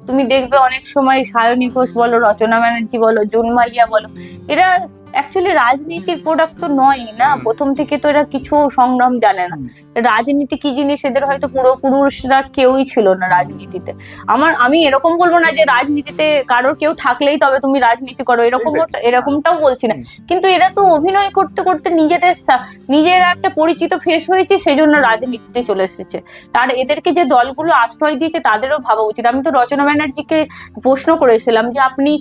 তুমি দেখবে অনেক সময় সায়নী ঘোষ বলো, রচনা ব্যানার্জি বলো, জুন মালিয়া বলো, এরা অ্যাকচুয়ালি রাজনীতির প্রোডাক্ট তো নয় না। প্রথম থেকে তো এরা কিছু সংগ্রাম জানে না। রাজনীতি কি জিনিস এদের হয়তো পূর্বপুরুষরা কেউই ছিল না রাজনীতিতে। আমি এরকম বলবো না যে রাজনীতিতে কারোর কেউ থাকলেই তবে তুমি রাজনীতি করো, এরকমটাও বলছি না। কিন্তু এরা তো অভিনয় করতে করতে নিজেরা একটা পরিচিত ফেস হয়েছে, সেই জন্য রাজনীতিতে চলে এসেছে। আর এদেরকে যে দলগুলো আশ্রয় দিয়েছে তাদেরও ভাবা উচিত। আমি তো রচনা ব্যানার্জিকে প্রশ্ন করেছিলাম যে আপনি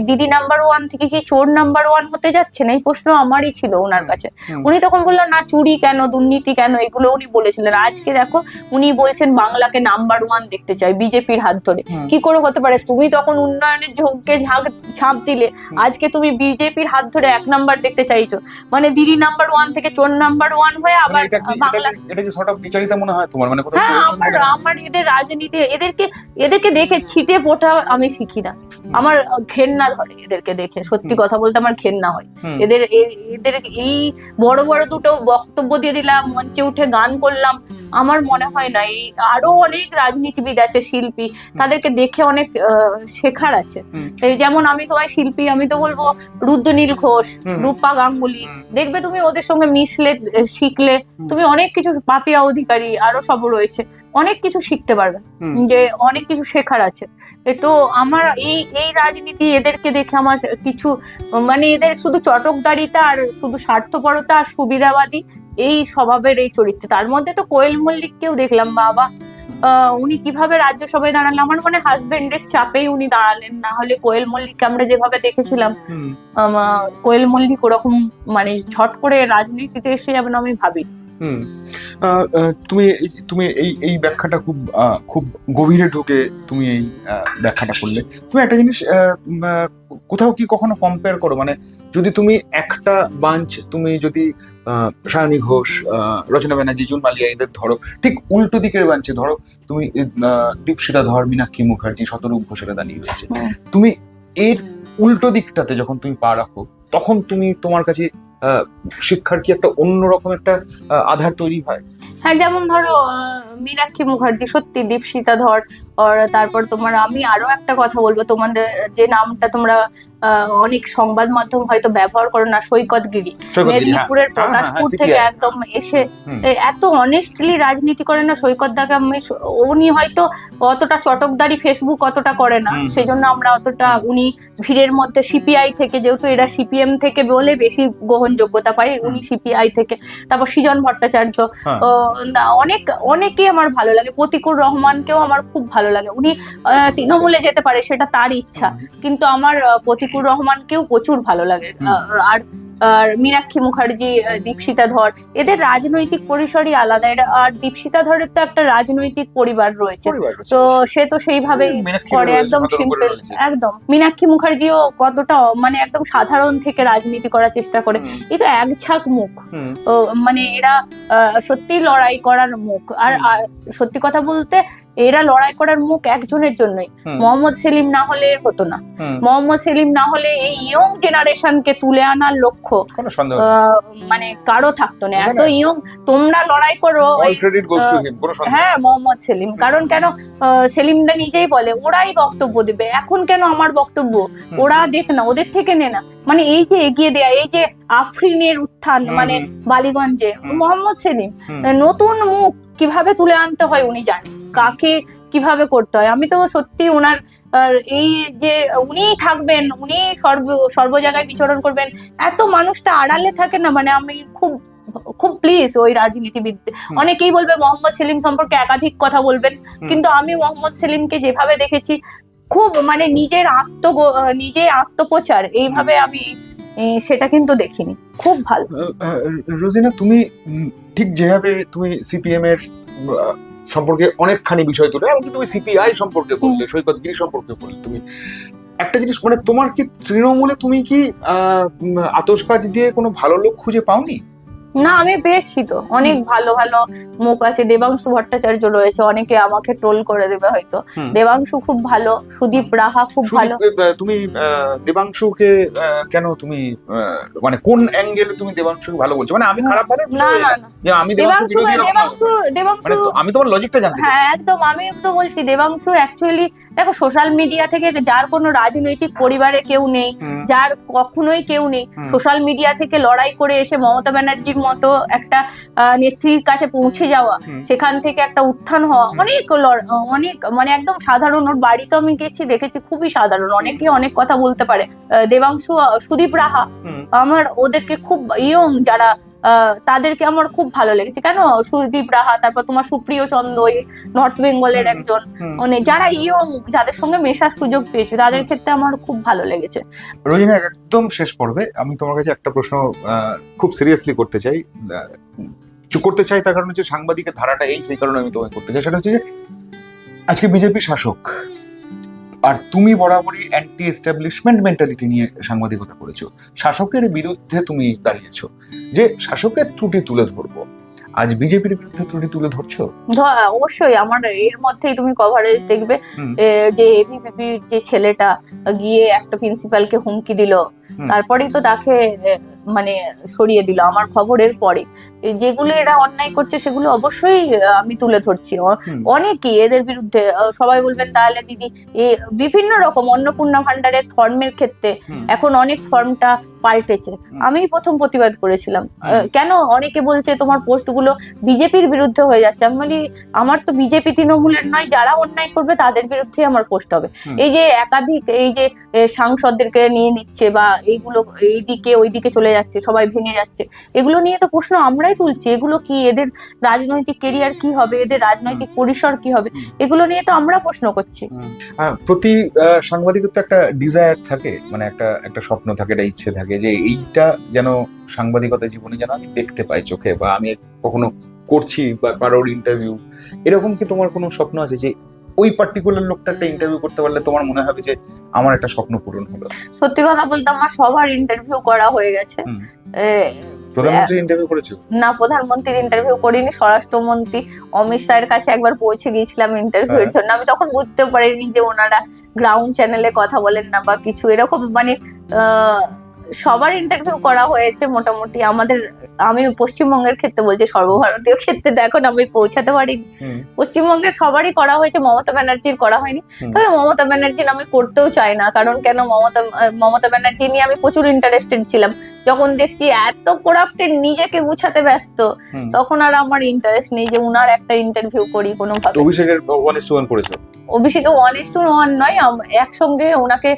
দিদি নাম্বার 1 থেকে কি চোর নাম্বার 1 হতে ঘটে যাচ্ছে না, এই প্রশ্ন আমারই ছিল ওনার কাছে। উনি তখন বললেন না চুরি কেন, দুর্নীতি কেন, এগুলো উনি বলেছিলেন। আজকে দেখো উনি বলছেন বাংলাকে নাম্বার 1 দেখতে চাই বিজেপির হাত ধরে। কি করে হতে পারে? তুমি তখন উন্নয়নের ঝোঁককে ছাপ দিলে, আজকে তুমি বিজেপির হাত ধরে 1 নাম্বার দেখতে চাইছো, মানে দিদি নাম্বার 1 থেকে চোর নাম্বার 1 হয়ে আবার বাংলা। এটা কি সর্ট অফ দ্বিচারিতা মনে হয় তোমার? মানে কোথাও হ্যাঁ, আমার এদের রাজনীতি, এদেরকে দেখে ছিটে পোটা আমি শিখি না, আমার ঘেন্না ধরে এদেরকে দেখে, সত্যি কথা বলতে আমার ঘেন্না হয়। এদের এই বড় বড় দুটো বক্তব্য দিয়ে দিলাম, মঞ্চে উঠে গান করলাম, আমার মনে হয় না। এই আরো অনেক রাজনীতিবিদ আছে, শিল্পী, তাদেরকে দেখে অনেক শেখার আছে। এই যেমন আমি তোমায় শিল্পী, আমি তো বলবো রুদ্রনীল ঘোষ, রূপা গাঙ্গুলি, দেখবে তুমি ওদের সঙ্গে মিশলে, শিখলে তুমি অনেক কিছু, পাপিয়া অধিকারী, আরো সব রয়েছে, অনেক কিছু শিখতে পারবে, যে অনেক কিছু শেখার আছে। তো আমার এই রাজনীতি, এদেরকে দেখে আমার কিছু, মানে এদের শুধু চটকদারিতা আর শুধু স্বার্থপরতা আর সুবিধাবাদী এই স্বভাবের এই চরিত্র। তার মধ্যে তো কোয়েল মল্লিককেও দেখলাম, বাবা উনি কিভাবে রাজ্যসভায় দাঁড়ালেন, আমার মনে হাজবেন্ডের চাপেই উনি দাঁড়ালেন, না হলে কোয়েল মল্লিককে আমরা যেভাবে দেখেছিলাম, কোয়েল মল্লিক ওরকম মানে ঝট করে রাজনীতিতে এসে যাবেন আমি ভাবি। তুমি এই ব্যাখ্যাটা খুব গভীরে ঢুকে তুমি এই ব্যাখ্যাটা করলে। তুমি একটা জিনিস কোথাও কি কখনো কম্পেয়ার করো, মানে যদি তুমি একটা বাঞ্চ, তুমি যদি সায়নী ঘোষ, রচনা ব্যানার্জি, জুন মালিয়া এদের ধরো, ঠিক উল্টো দিকের বাঞ্চে ধরো তুমি দীপশিতা ধর, মীনাক্ষী মুখার্জি, শতরূপ ঘোষেরা দাঁড়িয়ে রয়েছে, তুমি এর উল্টো দিকটাতে যখন তুমি পা রাখো, তখন তুমি তোমার কাছে শিক্ষার কি একটা অন্যরকম একটা আধার তৈরি হয়? হ্যাঁ, যেমন ধরো মীনাক্ষী মুখার্জি, সত্যি দীপশিতা ধর, তারপর তোমার আমি আরো একটা কথা বলবো, তোমাদের যে নামটা তোমরা অনেক সংবাদ মাধ্যম হয়তো ব্যবহার করো না, সৈকত গিরি, মেদিনীপুরের প্রকাশপুর থেকে একদম এসে এত অনেস্টলি রাজনীতি করে না সৈকত দাকে। উনি হয়তো অতটা চটকদারি ফেসবুক অতটা করে না, সেই জন্য আমরা অতটা, উনি ভিড়ের মধ্যে সিপিআই থেকে, যেহেতু এরা সিপিএম থেকে বলে বেশি গ্রহণযোগ্যতা পায়, উনি সিপিআই থেকে। তারপর সৃজন ভট্টাচার্য, অনেকেই আমার ভালো লাগে, প্রতিকুর রহমানকেও আমার খুব ভালো লাগে। উনি তৃণমূলে যেতে পারে, সেটা তার ইচ্ছা, কিন্তু আমার প্রতিকুর রহমানকেও প্রচুর ভালো লাগে। আর মীনাক্ষী মুখার্জি, দীপশিতা ধর, এদের রাজনৈতিক পরিসরই আলাদা। আর দীপশিতা ধরের তো একটা রাজনৈতিক পরিবার রয়েছে, তো সে তো সেইভাবেই করে, একদম সিম্পল। একদম মীনাক্ষী মুখার্জিও কতটা মানে একদম সাধারণ থেকে রাজনীতি করার চেষ্টা করে। এই তো এক ঝাঁক মুখ, মানে এরা সত্যি লড়াই করার মুখ। আর সত্যি কথা বলতে এরা লড়াই করার মুখ একজনের জন্যই, মোহাম্মদ সেলিম না হলে হতো না। মোহাম্মদ সেলিম না হলে এই ইয়ং জেনারেশনকে তুলে আনার লক্ষ্য মানে কারো থাকতো না। এত ইয়ং তোমরা লড়াই করো, হ্যাঁ মোহাম্মদ সেলিম, কারণ কেন সেলিমটা নিজেই বলে ওরাই বক্তব্য দেবে, এখন কেন আমার বক্তব্য, ওরা দেখ না, ওদের থেকে নে না। মানে এই যে এগিয়ে দেয়া, এই যে আফরিনের উত্থান, মানে বালিগঞ্জে মোহাম্মদ সেলিম, নতুন মুখ কিভাবে তুলে আনতে হয় উনি জানেন, কাকে কিভাবে করতে হয়। আমি তো সত্যি ওনার এই যে উনি থাকবেন, উনি সর্ব জায়গায় বিচরণ করবেন, এত মানুষটা আড়ালে থাকে না, মানে আমি খুব প্লিজ ওই রাজনীতিবিদ। অনেকেই বলবে মোহাম্মদ সেলিম সম্পর্কে একাধিক কথা বলবেন, কিন্তু আমি মোহাম্মদ সেলিমকে যেভাবে দেখেছি, খুব মানে নিজে আত্মপ্রচার এইভাবে আমি সেটা কিন্তু দেখিনি, খুব ভালো। রোজিনা, তুমি ঠিক যেভাবে তুমি সিপিএম এর সম্পর্কে অনেকখানি বিষয় তুলে, এমনকি তুমি সিপিআই সম্পর্কে বললে, সৈকত গিরি সম্পর্কে বললে, তুমি একটা জিনিস, মানে তোমার কি তৃণমূলে তুমি কি আতশবাজ দিয়ে কোনো ভালো লোক খুঁজে পাওনি? না, আমি পেয়েছি তো, অনেক ভালো ভালো মুখ আছে। দেবাংশু ভট্টাচার্য রয়েছে, অনেকে আমাকে ট্রোল করে দেবে হয়তো, দেবাংশু খুব ভালো, সুদীপ রাহা খুব ভালো। তুমি দেবাংশুকে কেন তুমি মানে কোন অ্যাঙ্গেলে তুমি দেবাংশুকে ভালো বলছো? মানে আমি খারাপ ভালো না, আমি দেবাংশু আমি তোমার লজিকটা জানতে চাই। হ্যাঁ একদম, আমি তো বলছি দেবাংশু অ্যাকচুয়ালি, দেখো সোশ্যাল মিডিয়া থেকে, যার কোনো রাজনৈতিক পরিবারে কেউ নেই, যার কখনোই কেউ নেই, সোশ্যাল মিডিয়া থেকে লড়াই করে এসে মমতা ব্যানার্জির মতো একটা নেত্রীর কাছে পৌঁছে যাওয়া, সেখান থেকে একটা উত্থান হওয়া, অনেক মানে একদম সাধারণ। ওর বাড়ি তো আমি গেছি, দেখেছি, খুবই সাধারণ, অনেকে অনেক কথা বলতে পারে। দেবাংশু, সুদীপ রাহা, আমার ওদেরকে খুব ইয়ং যারা তাদেরকে আমার খুব ভালো লেগেছে। কেন সুদীপ রাহা, তারপর তোমার সুপ্রিয় চন্দ্র, এই নর্থ বেঙ্গলের একজন, মানে যারা ইয়ং, যাদের সঙ্গে মেশার সুযোগ পেয়েছে, তাদের ক্ষেত্রে আমার খুব ভালো লেগেছে। রোজিনা, একদম শেষ পর্বে আমি তোমার কাছে একটা প্রশ্ন খুব সিরিয়াসলি করতে চাই। তার কারণ হচ্ছে সাংবাদিকের ধারাটা সেই কারণে আমি তোমাকে করতে চাই। সেটা হচ্ছে যে আজকে বিজেপি শাসক, আর তুমি বরাবরই অ্যান্টি এস্টাবলিশমেন্ট মেন্টালিটি নিয়ে সাংবাদিকতা করেছো। শাসকের বিরুদ্ধে তুমি দাঁড়িয়েছো যে শাসকের ত্রুটি তুলে ধরবো। আজ বিজেপির বিরুদ্ধে ত্রুটি তুলে ধরছো? অবশ্যই। আমার এর মধ্যেই তুমি কভারেজ দেখবে যে এবিভিপির যে ছেলেটা গিয়ে একটা প্রিন্সিপালকে হুমকি দিল, তারপরেই তো তাকে মানে সরিয়ে দিল আমার খবরের পরে। যেগুলো এরা অন্যায় করছে সেগুলো অবশ্যই আমি তুলে ধরছি। অনেকেই এদের বিরুদ্ধে, সবাই বলবেন তাহলে দিদি বিভিন্ন রকম অন্নপূর্ণা ভান্ডারের ফর্মের ক্ষেত্রে এখন অনেক ফর্মটা পাল্টেছে, আমি প্রথম প্রতিবাদ করেছিলাম। কেন অনেকে বলছে তোমার পোস্টগুলো বিজেপির বিরুদ্ধে হয়ে যাচ্ছে। আমি বলি আমার তো বিজেপি তৃণমূলের নয়, যারা অন্যায় করবে তাদের বিরুদ্ধে আমার পোস্ট হবে। এই যে একাধিক এই যে সাংসদদেরকে নিয়ে নিচ্ছে বা এইগুলো এইদিকে ওইদিকে চলে যাচ্ছে, সবাই ভেঙে যাচ্ছে, এগুলো নিয়ে তো প্রশ্ন আমরাই তুলছি। এগুলো কি, এদের রাজনৈতিক কেরিয়ার কি হবে, এদের রাজনৈতিক পরিসর কি হবে, এগুলো নিয়ে তো আমরা প্রশ্ন করছি। প্রতি সাংবাদিকের তো একটা ডিজায়ার থাকে, মানে একটা স্বপ্ন থাকে, একটা ইচ্ছে থাকে যে এইটা যেন সাংবাদিকতা জীবনে যেন আমি দেখতে পাই চোখে, বা আমি কখনো করছি বা কারোর ইন্টারভিউ, এরকম কি তোমার কোনো স্বপ্ন আছে যে ওই পার্টিকুলার লোকটা একটা ইন্টারভিউ করতে পারলে তোমার মনে হবে যে আমার একটা স্বপ্ন পূরণ হলো? সত্যি কথা বলতে আমার সবার ইন্টারভিউ করা হয়ে গেছে। প্রধানমন্ত্রী ইন্টারভিউ করেছো? না, প্রধানমন্ত্রীর ইন্টারভিউ করিনি। স্বরাষ্ট্রমন্ত্রী অমিত শাহের কাছে একবার পৌঁছে গিয়েছিলাম ইন্টারভিউ এর জন্য। আমি তখন বুঝতে পারিনি যে ওনারা গ্রাউন্ড চ্যানেলে কথা বলেন না বা কিছু এরকম, মানে সবার ইন্টারভিউ করা হয়েছে মোটামুটি। আমি পশ্চিমবঙ্গের ক্ষেত্রে বলছি, সর্বভারতীয় ক্ষেত্রে দেখো আমি পৌঁছাতে পারিনি। পশ্চিমবঙ্গের সবারই করা হয়েছে, মমতা ব্যানার্জির করা হয়নি। তবে মমতা ব্যানার্জির আমি করতেও চাই না, কারণ কেন মমতা ব্যানার্জি নিয়ে আমি প্রচুর ইন্টারেস্টেড ছিলাম। যখন দেখছি এত করাপ্টেড, নিজেকে গুছাতে ব্যস্ত, তখন আর আমার ইন্টারেস্ট নেই যে উনার একটা ইন্টারভিউ করি কোনো ভাবে। অভিষেকের 1:1 করেছো? অভিষেক 1:1 নয়, একসঙ্গে ওনাকে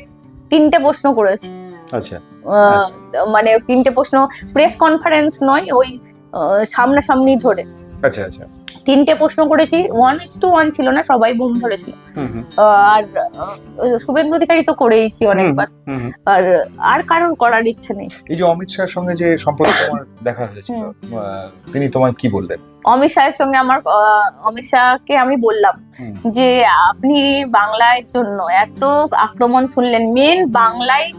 3টে প্রশ্ন করেছি। আচ্ছা, মানে 3টে প্রশ্ন, প্রেস কনফারেন্স নয়, ওই সামনাসামনি ধরে। আচ্ছা আচ্ছা, 3টে প্রশ্ন করেছি। 1:1 ছিল না, সবাই বুম ধরেছিল। আর শুভেন্দু অধিকারী তো করেইছি অনেকবার, আর কারোর করার ইচ্ছে নেই। এই যে অমিত শাহের সঙ্গে যে সম্প্রতি তোমার দেখা হয়েছিল, তিনি তোমায় কি বললেন? অমিত শাহের সঙ্গে অমিত শাহকে আমি বললাম যে আপনি বাংলার জন্য এত আক্রমণ শুনলেন, মেন বাংলায়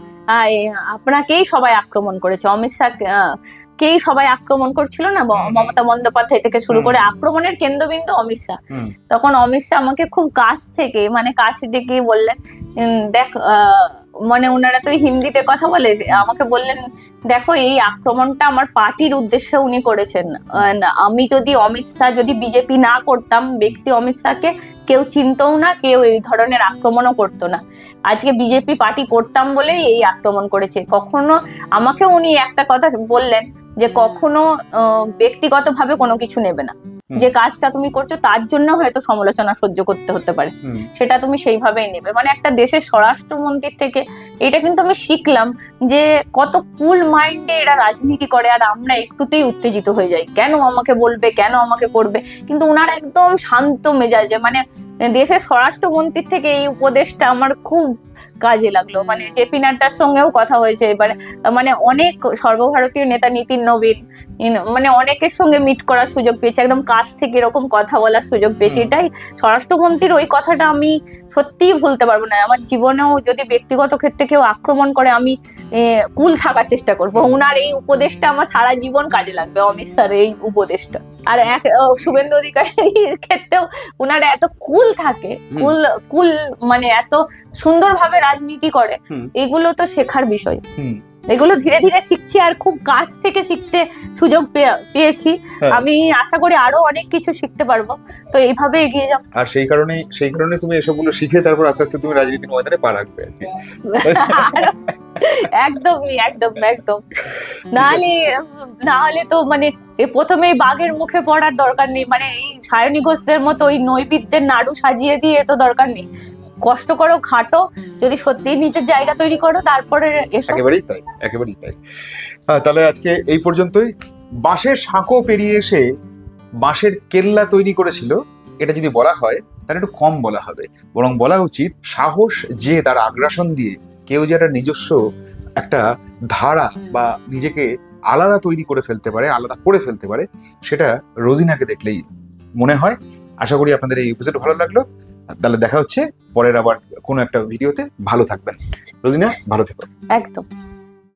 আপনাকেই সবাই আক্রমণ করেছে। অমিত শাহ কেই সবাই আক্রমণ করছিল না, মমতা বন্দ্যোপাধ্যায় থেকে শুরু করে আক্রমণের কেন্দ্রবিন্দু অমিত শাহ। তখন অমিত শাহ আমাকে খুব কাছ থেকে, মানে কাছে ডেকে বললেন, দেখ, মানে ওনারা তো হিন্দিতে কথা বলে, আমাকে বললেন দেখো এই আক্রমণটা আমার পার্টির উদ্দেশ্যে উনি করেছেন। আমি যদি অমিত শাহ যদি বিজেপি না করতাম, ব্যক্তি অমিত শাহকে কেউ চিনতও না, কেউ এই ধরনের আক্রমণও করতো না। আজকে বিজেপি পার্টি করতাম বলেই এই আক্রমণ করেছে। কখনো আমাকে উনি একটা কথা বললেন যে কখনো ব্যক্তিগতভাবে কোনো কিছু নেবে না, যে কাজটা তুমি করছো তার জন্য হয়তো সমালোচনা সহ্য করতে হতে পারে, সেটা তুমি সেইভাবেই নেবে। মানে একটা দেশের স্বরাষ্ট্রমন্ত্রীর থেকে এটা কিন্তু আমি শিখলাম যে কত কুল মাইন্ডে এরা রাজনীতি করে, আর আমরা একটুতেই উত্তেজিত হয়ে যাই, কেন আমাকে বলবে, কেন আমাকে করবে। কিন্তু ওনার একদম শান্ত মেজাজে, মানে দেশের স্বরাষ্ট্রমন্ত্রীর থেকে এই উপদেশটা আমার খুব কাজে লাগলো। মানে জেপি নাড্ডার সঙ্গেও কথা হয়েছে এবার, মানে অনেক সর্বভারতীয় নেতা, নীতিন নবীন, মানে অনেকের সঙ্গে মিট করার সুযোগ পেয়েছি, একদম কাছ থেকে এরকম কথা বলার সুযোগ পেয়েছি। এটাই স্বরাষ্ট্রমন্ত্রীর ওই কথাটা আমি সত্যিই ভুলতে পারবো না। আমার জীবনেও যদি ব্যক্তিগত ক্ষেত্রে কেউ আক্রমণ করে, আমি কুল থাকার চেষ্টা করবো। উনার এই উপদেশটা আমার সারা জীবন কাজে লাগবে, অমিত স্যার এই উপদেশটা। আর শুভেন্দু অধিকারীর ক্ষেত্রেও উনারা এত কুল থাকে, কুল মানে এত সুন্দরভাবে রাজনীতি করে, এগুলো তো শেখার বিষয়। এগুলো ধীরে ধীরে শিখছি, আর খুব কাছ থেকে শিখতে সুযোগ পেয়েছি। আমি আশা করি আরো অনেক কিছু শিখতে পারবো, তো এইভাবে এগিয়ে যাবো। আর সেই কারণে তুমি এসবগুলো শিখে তারপর আস্তে আস্তে তুমি রাজনীতির ময়দানে পা রাখবে আর কি। একদমই, একদম একদম। নাহলে তো মানে প্রথমেই বাঘের মুখে পড়ার দরকার নেই, মানে এই সায়নী ঘোষদের মতো ওই নৈবিদ্যের নাড়ু সাজিয়ে দিয়ে তো দরকার নেই। কষ্ট করো, খাটো, যদি সত্যি নিজের জায়গা তৈরি করো, তারপরে একেবারেই তাই। তাহলে আজকে এই পর্যন্তই। বাঁশের সাঁকো পেরিয়ে এসে বাঁশের কেল্লা তৈরি করেছিল, এটা যদি বলা হয় তাহলে একটু কম বলা হবে, বরং বলা উচিত সাহস যে তার আগ্রাসন দিয়ে কেউ যে একটা নিজস্ব একটা ধারা বা নিজেকে আলাদা তৈরি করে ফেলতে পারে, আলাদা করে ফেলতে পারে, সেটা রোজিনাকে দেখলেই মনে হয়। আশা করি আপনাদের এই এপিসোড ভালো লাগলো। তাহলে দেখা হচ্ছে পরের আবার কোনো একটা ভিডিওতে। ভালো থাকবেন। রোজিনা, ভালো থেকো। একদম।